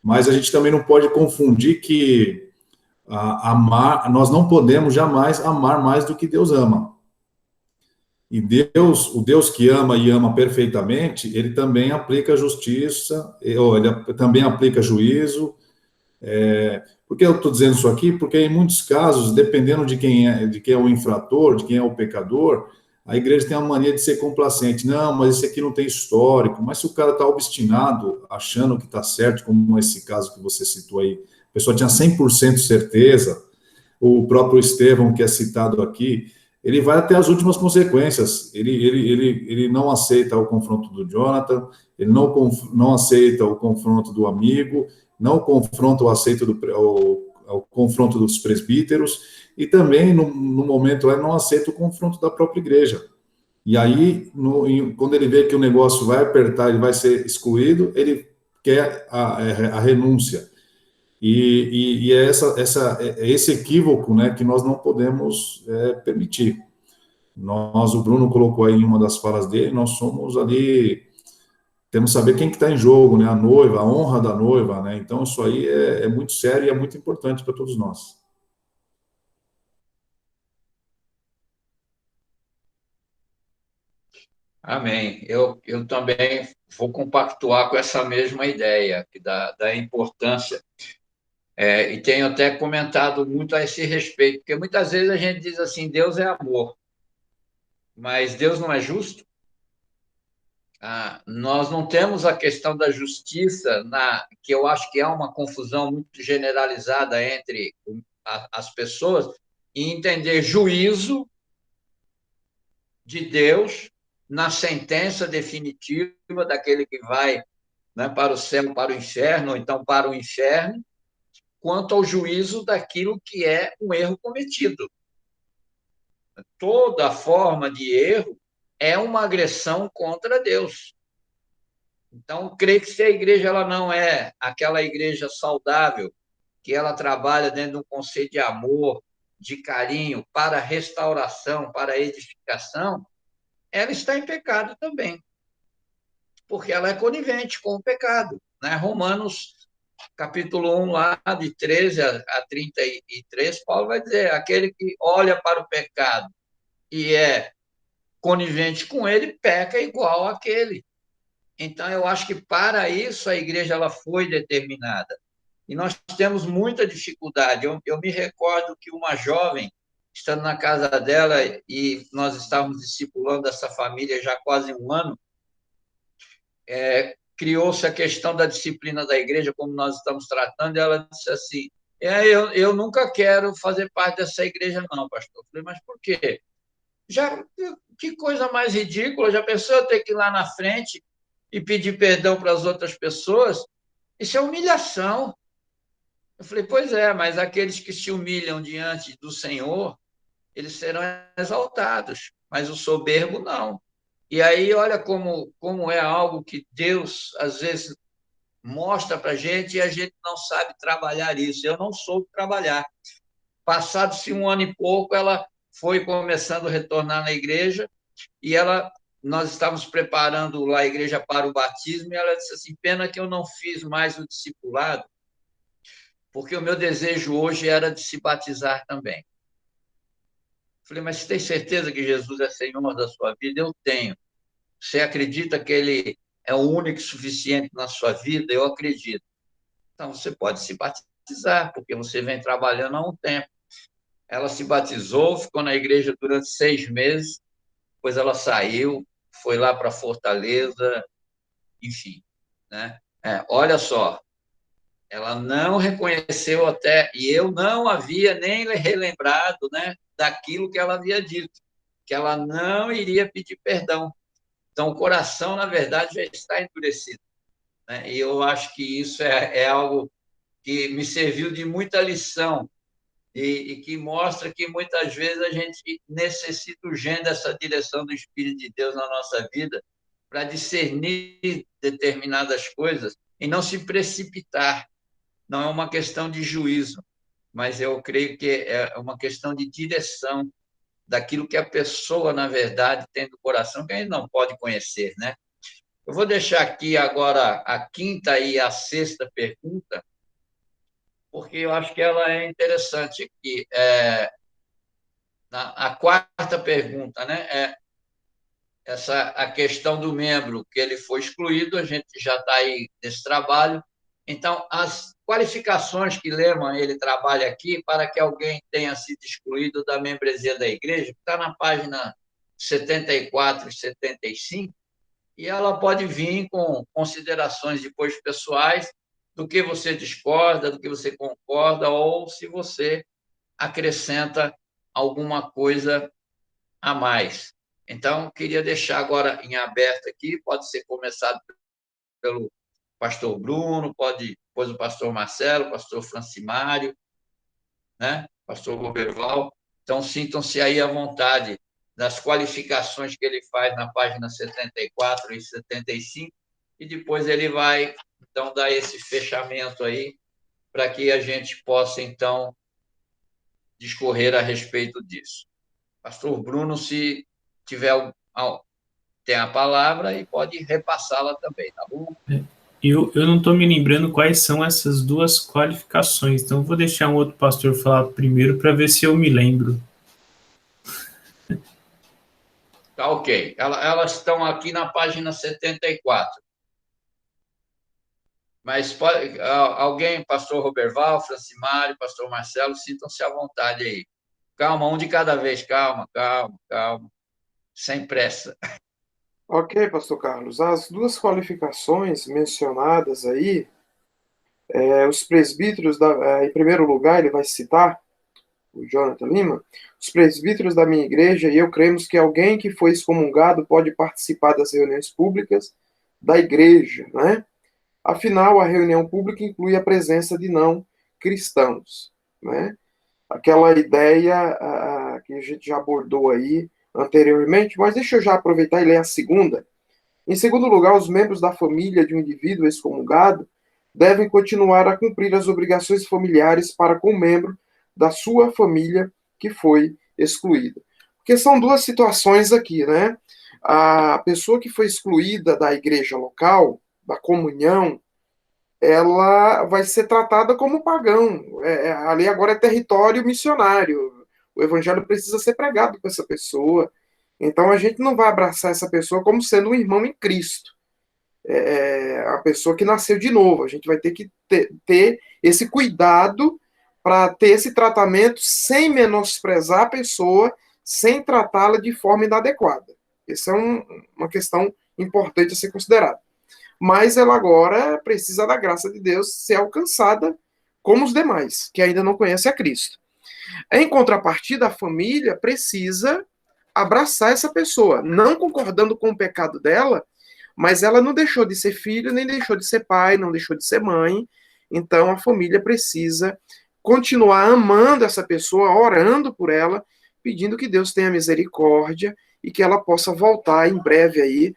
mas a gente também não pode confundir que amar, nós não podemos jamais amar mais do que Deus ama. E Deus, o Deus que ama e ama perfeitamente, ele também aplica justiça, ou ele também aplica juízo. Por que eu estou dizendo isso aqui? Porque em muitos casos, dependendo de quem é o infrator, de quem é o pecador, a igreja tem a mania de ser complacente. Não, mas esse aqui não tem histórico. Mas se o cara está obstinado, achando que está certo, como esse caso que você citou aí, a pessoa tinha 100% certeza, o próprio Estevão, que é citado aqui, ele vai até as últimas consequências. Ele não aceita o confronto do Jonathan, ele não aceita o confronto do amigo, não confronta o confronto dos presbíteros, e também, no momento lá, não aceita o confronto da própria igreja. E aí, quando ele vê que o negócio vai apertar, ele vai ser excluído, ele quer a renúncia. E é esse equívoco, né, que nós não podemos permitir. O Bruno colocou aí em uma das falas dele, nós somos ali, temos que saber quem que está em jogo, né, a noiva, a honra da noiva, né, então isso aí é muito sério e é muito importante para todos nós. Amém. Eu também vou compactuar com essa mesma ideia da importância. E tenho até comentado muito a esse respeito, porque muitas vezes a gente diz assim: Deus é amor, mas Deus não é justo. Nós não temos a questão da justiça, que eu acho que há uma confusão muito generalizada entre as pessoas, e entender juízo de Deus na sentença definitiva daquele que vai, né, para o céu, para o inferno, ou então para o inferno, quanto ao juízo daquilo que é um erro cometido. Toda forma de erro é uma agressão contra Deus. Então, creio que se a igreja ela não é aquela igreja saudável, que ela trabalha dentro de um conceito de amor, de carinho, para restauração, para edificação, ela está em pecado também, porque ela é conivente com o pecado. Né? Romanos, capítulo 1, lá de 13 a 33, Paulo vai dizer, aquele que olha para o pecado e é conivente com ele, peca igual àquele. Então, eu acho que para isso a igreja ela foi determinada. E nós temos muita dificuldade. Eu me recordo que uma jovem, estando na casa dela, e nós estávamos discipulando essa família já há quase um ano, criou-se a questão da disciplina da igreja, como nós estamos tratando, e ela disse assim, eu nunca quero fazer parte dessa igreja não, pastor. Eu falei, mas por quê? Que coisa mais ridícula, já pensou eu ter que ir lá na frente e pedir perdão para as outras pessoas? Isso é humilhação. Eu falei, pois é, mas aqueles que se humilham diante do Senhor, eles serão exaltados, mas o soberbo não. E aí, olha como é algo que Deus, às vezes, mostra para a gente e a gente não sabe trabalhar isso. Eu não soube trabalhar. Passado-se um ano e pouco, ela foi começando a retornar na igreja e nós estávamos preparando lá a igreja para o batismo e ela disse assim, pena que eu não fiz mais o discipulado, porque o meu desejo hoje era de se batizar também. Falei, mas você tem certeza que Jesus é Senhor da sua vida? Eu tenho. Você acredita que Ele é o único e suficiente na sua vida? Eu acredito. Então, você pode se batizar, porque você vem trabalhando há um tempo. ela se batizou, ficou na igreja durante 6 meses, depois ela saiu, foi lá para Fortaleza, enfim, né? Olha só, ela não reconheceu até, e eu não havia nem relembrado, né, daquilo que ela havia dito, que ela não iria pedir perdão. Então, o coração, na verdade, já está endurecido, né? E eu acho que isso é algo que me serviu de muita lição e que mostra que muitas vezes a gente necessita urgente dessa direção do Espírito de Deus na nossa vida para discernir determinadas coisas e não se precipitar. Não é uma questão de juízo, mas eu creio que é uma questão de direção daquilo que a pessoa, na verdade, tem do coração, que a gente não pode conhecer, né? Eu vou deixar aqui agora a quinta e a sexta pergunta, porque eu acho que ela é interessante aqui. A quarta pergunta, né? A questão do membro que ele foi excluído, a gente já está aí nesse trabalho. Então, as qualificações que Lehmann ele trabalha aqui para que alguém tenha sido excluído da membresia da igreja, está na página 74 e 75, e ela pode vir com considerações depois pessoais do que você discorda, do que você concorda, ou se você acrescenta alguma coisa a mais. Então, queria deixar agora em aberto aqui, pode ser começado pelo pastor Bruno, depois o pastor Marcelo, o pastor Francimário, né? Pastor Roberval. Então, sintam-se aí à vontade das qualificações que ele faz na página 74 e 75, e depois ele vai, então, dar esse fechamento aí, para que a gente possa, então, discorrer a respeito disso. Pastor Bruno, se tiver tem a palavra e pode repassá-la também, tá bom? Eu não estou me lembrando quais são essas duas qualificações, então vou deixar um outro pastor falar primeiro para ver se eu me lembro. Tá ok. Elas estão aqui na página 74. Mas alguém, pastor Roberval, Francimário, pastor Marcelo, sintam-se à vontade aí. Calma, um de cada vez. Calma. Sem pressa. Ok, pastor Carlos. As duas qualificações mencionadas aí, os presbíteros, em primeiro lugar, ele vai citar o Jonathan Lima, os presbíteros da minha igreja e eu cremos que alguém que foi excomungado pode participar das reuniões públicas da igreja, né? Afinal, a reunião pública inclui a presença de não cristãos, né? Aquela ideia que a gente já abordou aí anteriormente, mas deixa eu já aproveitar e ler a segunda. Em segundo lugar, os membros da família de um indivíduo excomungado devem continuar a cumprir as obrigações familiares para com o membro da sua família que foi excluída. Porque são duas situações aqui, né? A pessoa que foi excluída da igreja local, da comunhão, ela vai ser tratada como pagão. Ali agora é território missionário. O evangelho precisa ser pregado para essa pessoa. Então a gente não vai abraçar essa pessoa como sendo um irmão em Cristo. A pessoa que nasceu de novo. A gente vai ter que ter esse cuidado para ter esse tratamento sem menosprezar a pessoa, sem tratá-la de forma inadequada. Essa é uma questão importante a ser considerada. Mas ela agora precisa da graça de Deus ser alcançada como os demais, que ainda não conhecem a Cristo. Em contrapartida, a família precisa abraçar essa pessoa, não concordando com o pecado dela, mas ela não deixou de ser filho, nem deixou de ser pai, não deixou de ser mãe. Então a família precisa continuar amando essa pessoa, orando por ela, pedindo que Deus tenha misericórdia e que ela possa voltar em breve aí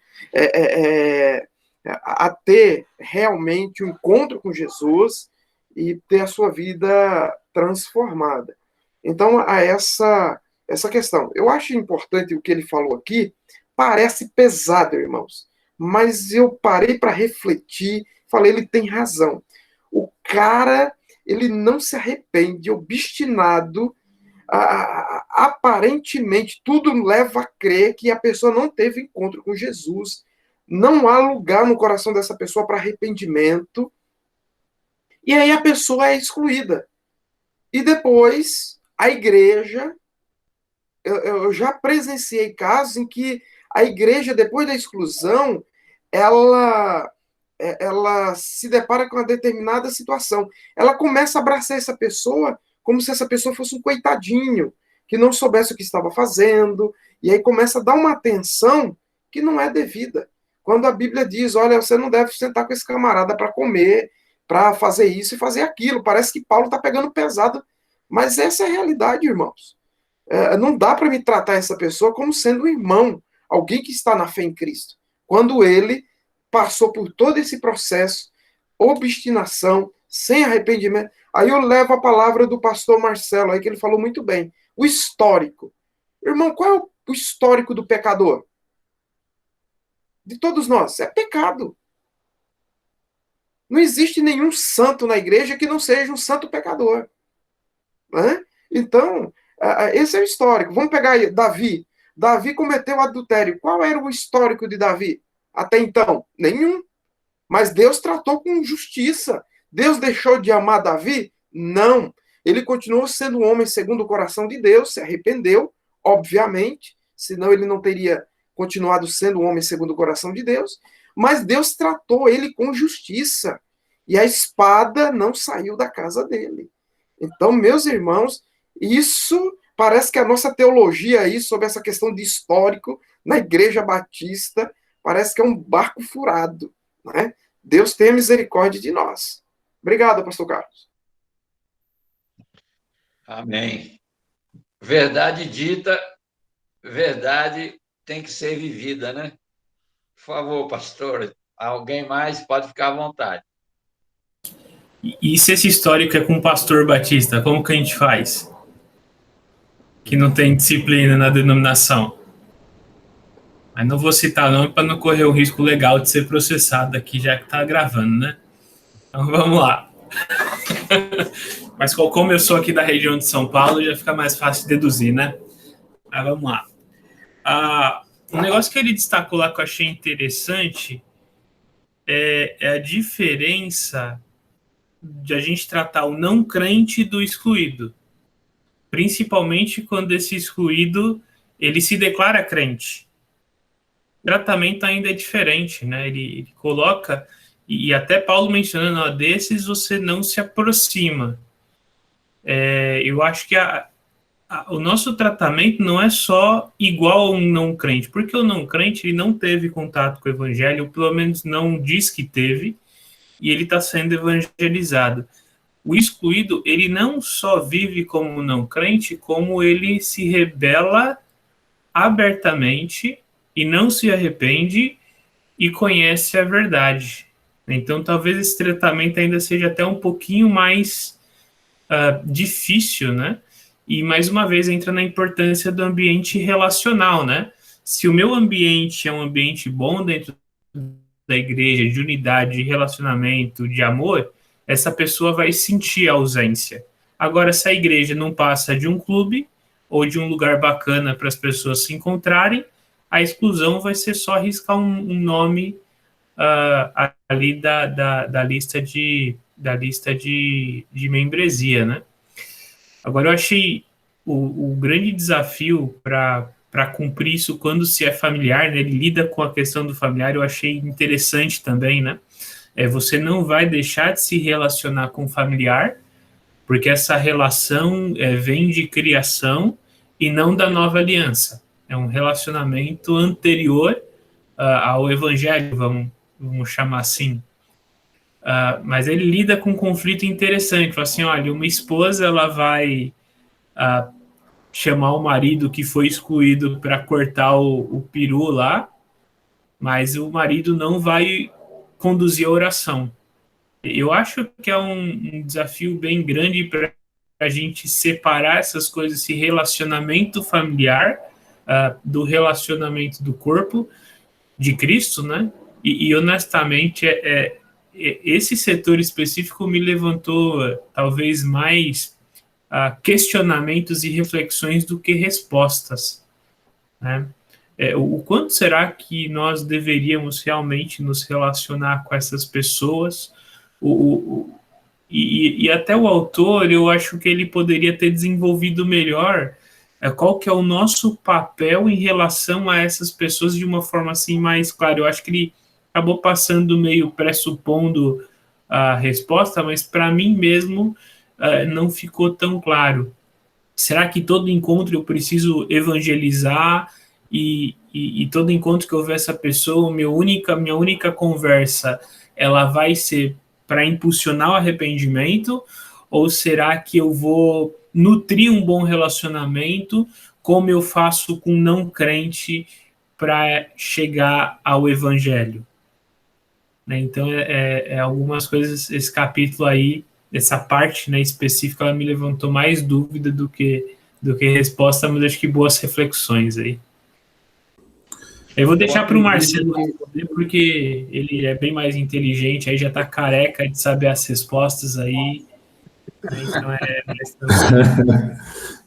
a ter realmente um encontro com Jesus e ter a sua vida transformada. Então, a essa questão. Eu acho importante o que ele falou aqui, parece pesado, irmãos, mas eu parei para refletir, falei, ele tem razão. O cara, ele não se arrepende, obstinado, aparentemente tudo leva a crer que a pessoa não teve encontro com Jesus, não há lugar no coração dessa pessoa para arrependimento, e aí a pessoa é excluída. E depois A igreja, eu já presenciei casos em que a igreja, depois da exclusão, ela se depara com uma determinada situação. Ela começa a abraçar essa pessoa como se essa pessoa fosse um coitadinho, que não soubesse o que estava fazendo, e aí começa a dar uma atenção que não é devida. Quando a Bíblia diz, olha, você não deve sentar com esse camarada para comer, para fazer isso e fazer aquilo. Parece que Paulo está pegando pesado, mas essa é a realidade, irmãos. Não dá para me tratar essa pessoa como sendo um irmão, alguém que está na fé em Cristo, quando ele passou por todo esse processo, obstinação, sem arrependimento. Aí eu levo a palavra do pastor Marcelo, aí que ele falou muito bem, o histórico. Irmão, qual é o histórico do pecador? De todos nós, é pecado. Não existe nenhum santo na igreja que não seja um santo pecador. Né? Então, esse é o histórico. Vamos pegar aí, Davi. Davi cometeu adultério. Qual era o histórico de Davi? Até então, nenhum. Mas Deus tratou com justiça. Deus deixou de amar Davi? Não. Ele continuou sendo um homem segundo o coração de Deus, se arrependeu, obviamente, senão ele não teria continuado sendo um homem segundo o coração de Deus, mas Deus tratou ele com justiça. E a espada não saiu da casa dele. Então, meus irmãos, isso parece que a nossa teologia aí sobre essa questão de histórico na Igreja Batista parece que é um barco furado, né? Deus tenha misericórdia de nós. Obrigado, pastor Carlos. Amém. Verdade dita, verdade tem que ser vivida, né? Por favor, pastor, alguém mais pode ficar à vontade. E se esse histórico é com o pastor Batista, como que a gente faz? Que não tem disciplina na denominação. Mas não vou citar nome para não correr o risco legal de ser processado aqui, já que está gravando, né? Então vamos lá. Mas como eu sou aqui da região de São Paulo, já fica mais fácil de deduzir, né? Mas vamos lá. Um negócio que ele destacou lá que eu achei interessante é a diferença de a gente tratar o não crente do excluído. Principalmente quando esse excluído ele se declara crente. O tratamento ainda é diferente, né? Ele coloca, e até Paulo mencionando, ó, desses você não se aproxima. Eu acho que o nosso tratamento não é só igual a um não crente, porque o não crente ele não teve contato com o evangelho, ou pelo menos não diz que teve, e ele está sendo evangelizado. O excluído, ele não só vive como não crente, como ele se rebela abertamente e não se arrepende e conhece a verdade. Então, talvez esse tratamento ainda seja até um pouquinho mais difícil, né? E, mais uma vez, entra na importância do ambiente relacional, né? Se o meu ambiente é um ambiente bom dentro da igreja, de unidade, de relacionamento, de amor, essa pessoa vai sentir a ausência. Agora, se a igreja não passa de um clube ou de um lugar bacana para as pessoas se encontrarem, a exclusão vai ser só riscar um nome ali da lista de membresia, né? Agora, eu achei o grande desafio para cumprir isso quando se é familiar, né? Ele lida com a questão do familiar, eu achei interessante também, né? Você não vai deixar de se relacionar com o familiar, porque essa relação vem de criação e não da nova aliança. É um relacionamento anterior ao evangelho, vamos chamar assim. Mas ele lida com um conflito interessante. Fala assim, olha, uma esposa ela vai chamar o marido que foi excluído para cortar o peru lá, mas o marido não vai conduzir a oração. Eu acho que é um desafio bem grande para a gente separar essas coisas, esse relacionamento familiar do relacionamento do corpo de Cristo, né? E honestamente, esse setor específico me levantou talvez mais questionamentos e reflexões do que respostas, né? O quanto será que nós deveríamos realmente nos relacionar com essas pessoas E até o autor, eu acho que ele poderia ter desenvolvido melhor qual que é o nosso papel em relação a essas pessoas de uma forma assim mais clara. Eu acho que ele acabou passando meio pressupondo a resposta, mas para mim mesmo não ficou tão claro. Será que todo encontro eu preciso evangelizar e todo encontro que houver essa pessoa, minha única conversa, ela vai ser para impulsionar o arrependimento? Ou será que eu vou nutrir um bom relacionamento, como eu faço com não crente para chegar ao evangelho? Né? Então, algumas coisas, esse capítulo aí, essa parte, né, específica, ela me levantou mais dúvida do que resposta, mas acho que boas reflexões aí. Eu vou deixar para o Marcelo responder, porque ele é bem mais inteligente, aí já está careca de saber as respostas aí, né? Então é mais tranquilo.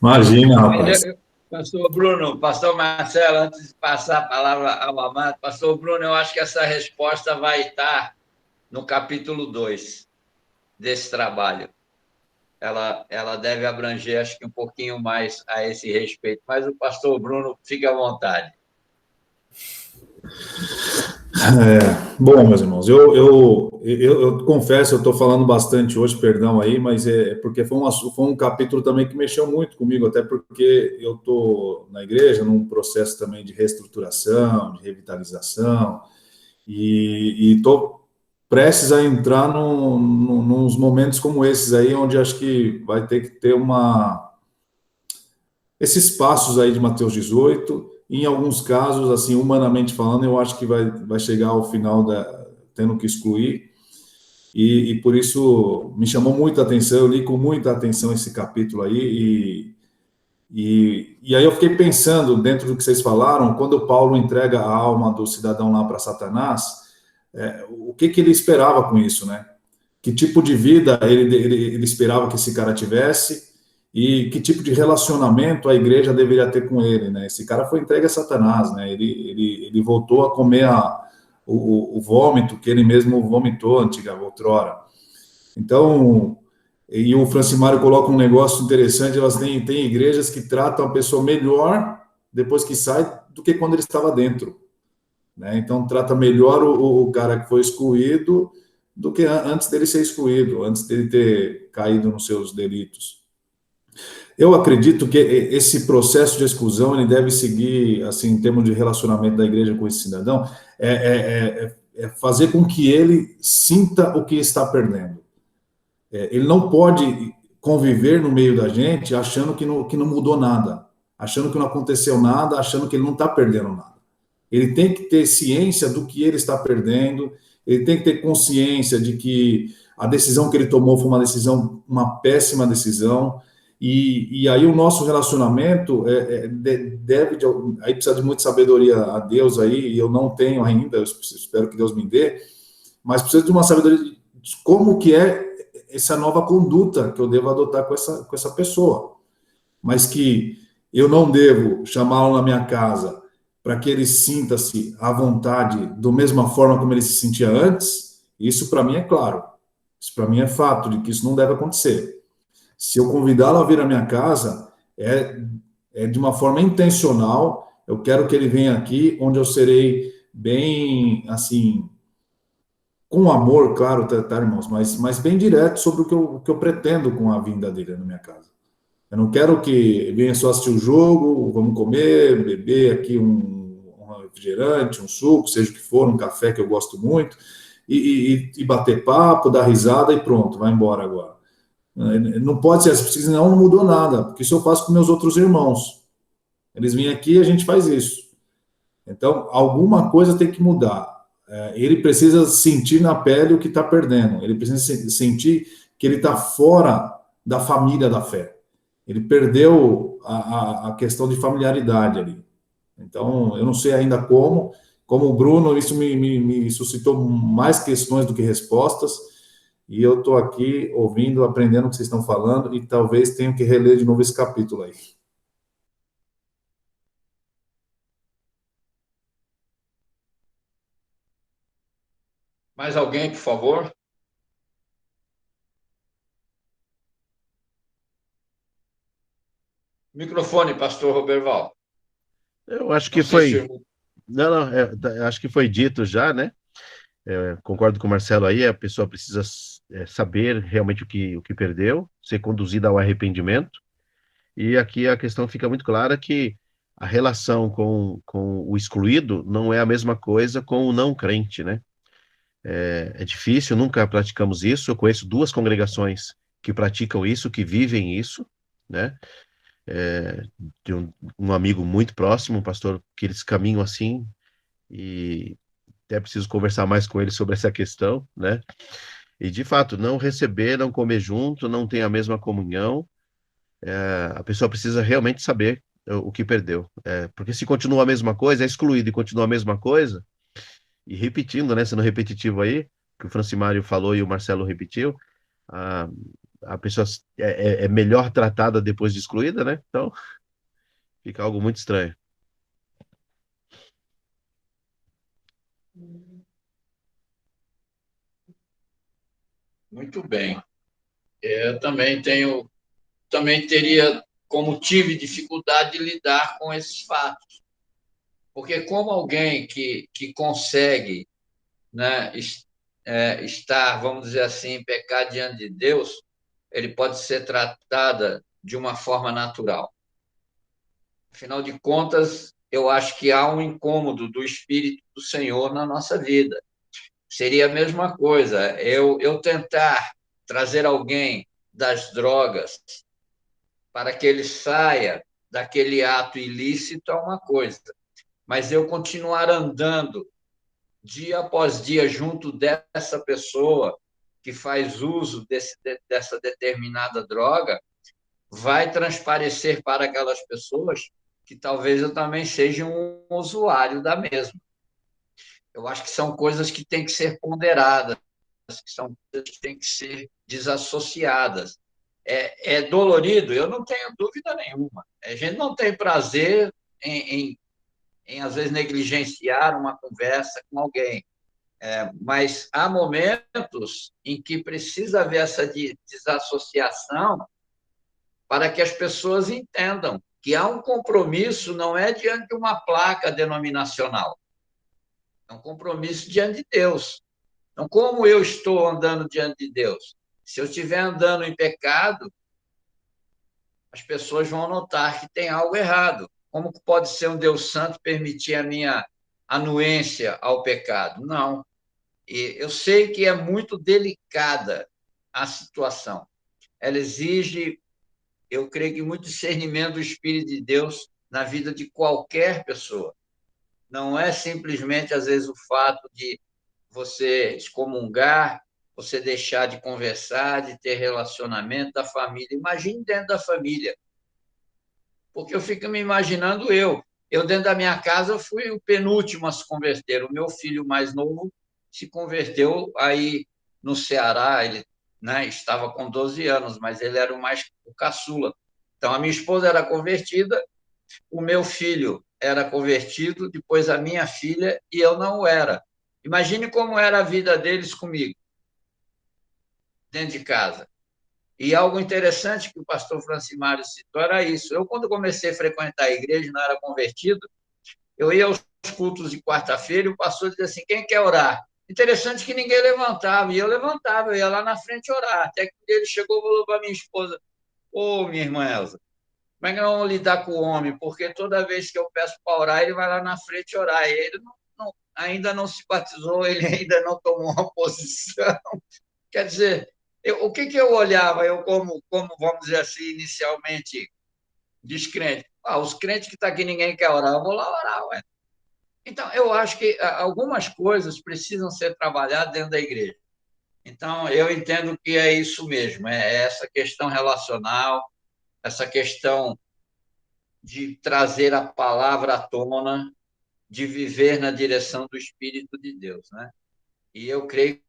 Imagina, rapaz. Pastor Bruno, pastor Marcelo, antes de passar a palavra ao amado, pastor Bruno, eu acho que essa resposta vai estar no capítulo 2 desse trabalho. Ela deve abranger, acho que um pouquinho mais a esse respeito, mas o pastor Bruno, fique à vontade. Bom, meus irmãos, eu confesso, eu estou falando bastante hoje, perdão aí, mas é porque foi um capítulo também que mexeu muito comigo, até porque eu estou na igreja num processo também de reestruturação, de revitalização, e estou prestes a entrar nos momentos como esses aí, onde acho que vai ter que ter esses passos aí de Mateus 18, em alguns casos, assim, humanamente falando, eu acho que vai chegar ao final tendo que excluir, e por isso me chamou muita atenção, eu li com muita atenção esse capítulo aí, e aí eu fiquei pensando, dentro do que vocês falaram, quando Paulo entrega a alma do cidadão lá para Satanás, o que ele esperava com isso, né? Que tipo de vida ele esperava que esse cara tivesse e que tipo de relacionamento a igreja deveria ter com ele, né? Esse cara foi entregue a Satanás, né? Ele voltou a comer o vômito que ele mesmo vomitou outrora. Então, e o Francimário coloca um negócio interessante, elas têm igrejas que tratam a pessoa melhor depois que sai do que quando ele estava dentro, né? Então, trata melhor o cara que foi excluído do que antes dele ser excluído, antes dele ter caído nos seus delitos. Eu acredito que esse processo de exclusão ele deve seguir, assim, em termos de relacionamento da igreja com esse cidadão, fazer com que ele sinta o que está perdendo. Ele não pode conviver no meio da gente achando que não mudou nada, achando que não aconteceu nada, achando que ele não está perdendo nada. Ele tem que ter ciência do que ele está perdendo, ele tem que ter consciência de que a decisão que ele tomou foi uma péssima decisão, e aí o nosso relacionamento aí precisa de muita sabedoria a Deus aí, e eu não tenho ainda, eu espero que Deus me dê, mas precisa de uma sabedoria de como que é essa nova conduta que eu devo adotar com essa pessoa, mas que eu não devo chamá-lo na minha casa para que ele sinta-se à vontade, da mesma forma como ele se sentia antes, isso para mim é claro. Isso para mim é fato de que isso não deve acontecer. Se eu convidá-lo a vir à minha casa, é de uma forma intencional, eu quero que ele venha aqui, onde eu serei bem, assim, com amor, claro, tá irmãos, mas bem direto sobre o que eu pretendo com a vinda dele na minha casa. Eu não quero que venha só assistir o jogo, vamos comer, beber aqui um refrigerante, um suco, seja o que for, um café que eu gosto muito, e bater papo, dar risada e pronto, vai embora agora. Não pode ser assim, não mudou nada, porque isso eu faço com meus outros irmãos. Eles vêm aqui e a gente faz isso. Então, alguma coisa tem que mudar. Ele precisa sentir na pele o que está perdendo, ele precisa sentir que ele está fora da família da fé. Ele perdeu a questão de familiaridade ali. Então, eu não sei ainda como o Bruno, isso me suscitou mais questões do que respostas, e eu estou aqui ouvindo, aprendendo o que vocês estão falando, e talvez tenha que reler de novo esse capítulo aí. Mais alguém, por favor? Microfone, pastor Roberval. Eu acho Não que sei se foi. Não, não, acho que foi dito já, né? Concordo com o Marcelo aí, a pessoa precisa saber realmente o que perdeu, ser conduzida ao arrependimento. E aqui a questão fica muito clara que a relação com o excluído não é a mesma coisa com o não crente, né? É difícil, nunca praticamos isso. Eu conheço duas congregações que praticam isso, que vivem isso, né? É, de um amigo muito próximo, um pastor, que eles caminham assim, e até preciso conversar mais com ele sobre essa questão, né? E de fato, não receber, não comer junto, não tem a mesma comunhão, a pessoa precisa realmente saber o que perdeu. Porque se continua a mesma coisa, é excluído e continua a mesma coisa, e repetindo, né, sendo repetitivo aí, que o Francimário falou e o Marcelo repetiu, a, a pessoa é melhor tratada depois de excluída, né? Então, fica algo muito estranho. muito bem. Eu também teria, como tive dificuldade de lidar com esses fatos, porque como alguém que consegue, né, estar, vamos dizer assim, pecar diante de Deus, ele pode ser tratada de uma forma natural. Afinal de contas, eu acho que há um incômodo do Espírito do Senhor na nossa vida. Seria a mesma coisa, eu tentar trazer alguém das drogas para que ele saia daquele ato ilícito é uma coisa, mas eu continuar andando dia após dia junto dessa pessoa que faz uso dessa determinada droga, vai transparecer para aquelas pessoas que talvez eu também seja um usuário da mesma. Eu acho que são coisas que têm que ser ponderadas, que são coisas que têm que ser desassociadas. É dolorido? Eu não tenho dúvida nenhuma. A gente não tem prazer às vezes, negligenciar uma conversa com alguém. Mas há momentos em que precisa haver essa desassociação para que as pessoas entendam que há um compromisso, não é diante de uma placa denominacional, é um compromisso diante de Deus. Então, como eu estou andando diante de Deus? Se eu estiver andando em pecado, as pessoas vão notar que tem algo errado. Como pode ser um Deus santo permitir a minha anuência ao pecado? Não. E eu sei que é muito delicada a situação. Ela exige, eu creio que, muito discernimento do Espírito de Deus na vida de qualquer pessoa. Não é simplesmente, às vezes, o fato de você excomungar, você deixar de conversar, de ter relacionamento da família. Imagine dentro da família. Porque eu fico me imaginando eu dentro da minha casa, fui o penúltimo a se converter. O meu filho mais novo se converteu aí no Ceará, ele, né, estava com 12 anos, mas ele era o caçula. Então, a minha esposa era convertida, o meu filho era convertido, depois a minha filha, e eu não era. Imagine como era a vida deles comigo, dentro de casa. E algo interessante que o pastor Francimário citou era isso. Eu, quando comecei a frequentar a igreja, não era convertido, eu ia aos cultos de quarta-feira e o pastor dizia assim, quem quer orar? Interessante que ninguém levantava, e eu levantava, eu ia lá na frente orar. Até que ele chegou e falou para minha esposa, minha irmã Elza, como é que nós vamos lidar com o homem? Porque toda vez que eu peço para orar, ele vai lá na frente orar. E ele ainda não se batizou, ele ainda não tomou uma posição. Quer dizer, o que eu olhava, eu como, vamos dizer assim, inicialmente descrente? Os crentes que estão aqui, ninguém quer orar, eu vou lá orar, ué. Então, eu acho que algumas coisas precisam ser trabalhadas dentro da igreja. Então, eu entendo que é isso mesmo, é essa questão relacional, essa questão de trazer a palavra à tona, de viver na direção do Espírito de Deus, né? E eu creio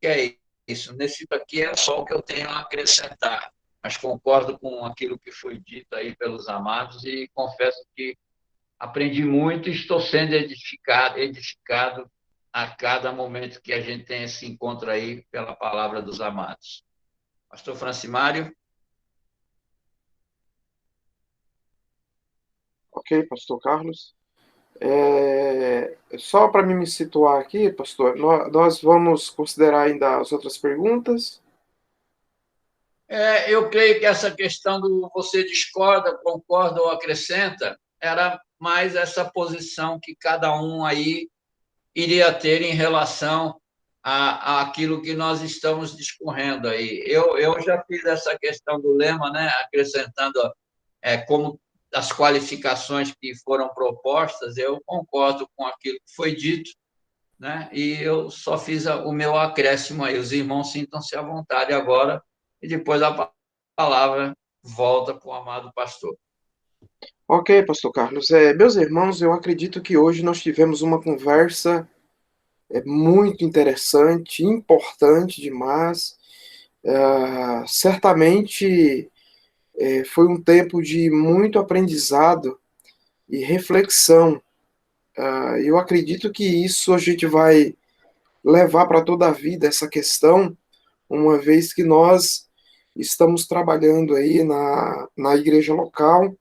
que é isso. Nesse aqui é só o que eu tenho a acrescentar, mas concordo com aquilo que foi dito aí pelos amados e confesso que aprendi muito e estou sendo edificado a cada momento que a gente tem esse encontro aí pela palavra dos amados. Pastor Francimário? Ok, pastor Carlos. Só para me situar aqui, pastor, nós vamos considerar ainda as outras perguntas. Eu creio que essa questão do você discorda, concorda ou acrescenta era mais essa posição que cada um aí iria ter em relação àquilo que nós estamos discorrendo aí. Eu já fiz essa questão do lema, né, acrescentando como as qualificações que foram propostas, eu concordo com aquilo que foi dito, né, e eu só fiz o meu acréscimo aí. Os irmãos sintam-se à vontade agora, e depois a palavra volta para o amado pastor. Ok, pastor Carlos. Meus irmãos, eu acredito que hoje nós tivemos uma conversa muito interessante, importante demais. Certamente foi um tempo de muito aprendizado e reflexão. Eu acredito que isso a gente vai levar para toda a vida, essa questão, uma vez que nós estamos trabalhando aí na igreja local,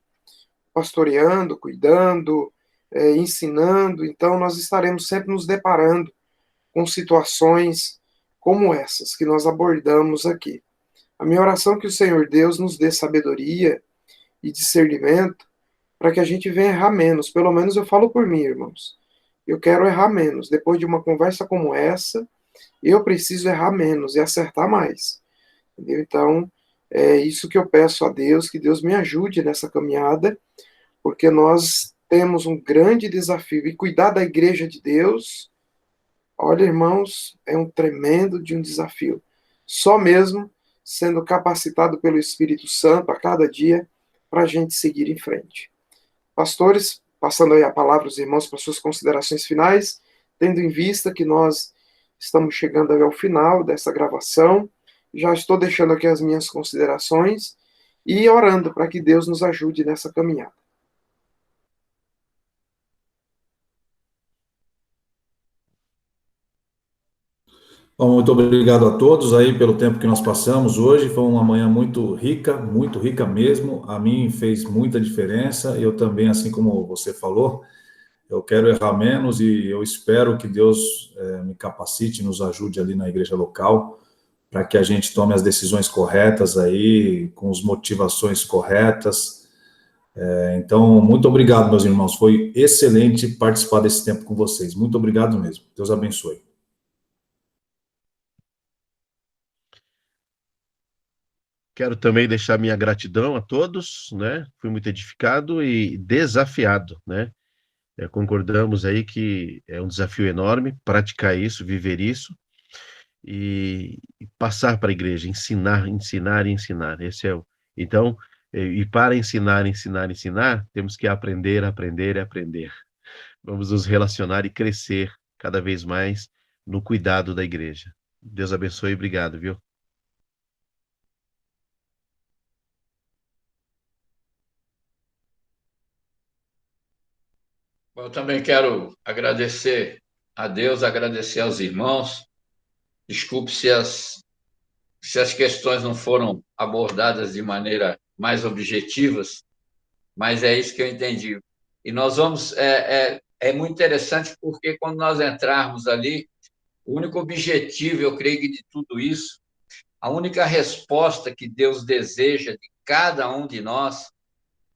pastoreando, cuidando, ensinando. Então, nós estaremos sempre nos deparando com situações como essas que nós abordamos aqui. A minha oração é que o Senhor Deus nos dê sabedoria e discernimento para que a gente venha errar menos. Pelo menos eu falo por mim, irmãos. Eu quero errar menos. Depois de uma conversa como essa, eu preciso errar menos e acertar mais. Entendeu? Então, é isso que eu peço a Deus, que Deus me ajude nessa caminhada, porque nós temos um grande desafio. E cuidar da igreja de Deus, olha, irmãos, é um tremendo de um desafio. Só mesmo sendo capacitado pelo Espírito Santo a cada dia para a gente seguir em frente. Pastores, passando aí a palavra aos irmãos para suas considerações finais, tendo em vista que nós estamos chegando ao final dessa gravação, já estou deixando aqui as minhas considerações e orando para que Deus nos ajude nessa caminhada. Bom, muito obrigado a todos aí pelo tempo que nós passamos hoje. Foi uma manhã muito rica mesmo. A mim fez muita diferença. Eu também, assim como você falou, eu quero errar menos e eu espero que Deus me capacite, nos ajude ali na igreja local, para que a gente tome as decisões corretas aí, com as motivações corretas. Então, muito obrigado, meus irmãos. Foi excelente participar desse tempo com vocês. Muito obrigado mesmo. Deus abençoe. Quero também deixar minha gratidão a todos, né? Fui muito edificado e desafiado, né? Concordamos aí que é um desafio enorme praticar isso, viver isso e passar para a igreja, ensinar, ensinar e ensinar. Esse é o. Então, e para ensinar, ensinar, ensinar, temos que aprender, aprender e aprender. Vamos nos relacionar e crescer cada vez mais no cuidado da igreja. Deus abençoe e obrigado, viu? Eu também quero agradecer a Deus, agradecer aos irmãos. Desculpe se as questões não foram abordadas de maneira mais objetivas, mas é isso que eu entendi. E nós vamos. É muito interessante porque quando nós entrarmos ali, o único objetivo, eu creio que de tudo isso, a única resposta que Deus deseja de cada um de nós,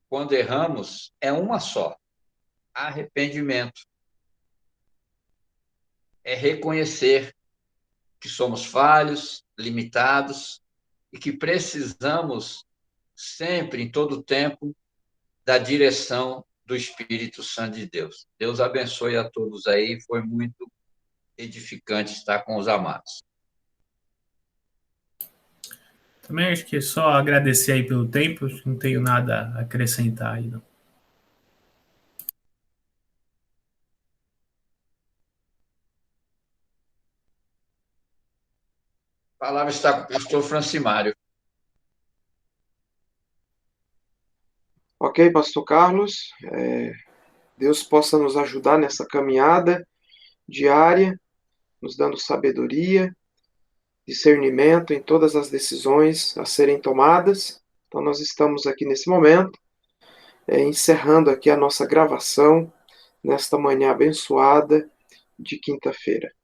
quando erramos, é uma só: arrependimento. É reconhecer que somos falhos, limitados e que precisamos sempre, em todo tempo, da direção do Espírito Santo de Deus. Deus abençoe a todos aí, foi muito edificante estar com os amados. Também acho que é só agradecer aí pelo tempo, não tenho nada a acrescentar aí, não. A palavra está com o pastor Francimário. Ok, pastor Carlos, Deus possa nos ajudar nessa caminhada diária, nos dando sabedoria, discernimento em todas as decisões a serem tomadas. Então, nós estamos aqui nesse momento encerrando aqui a nossa gravação nesta manhã abençoada de quinta-feira.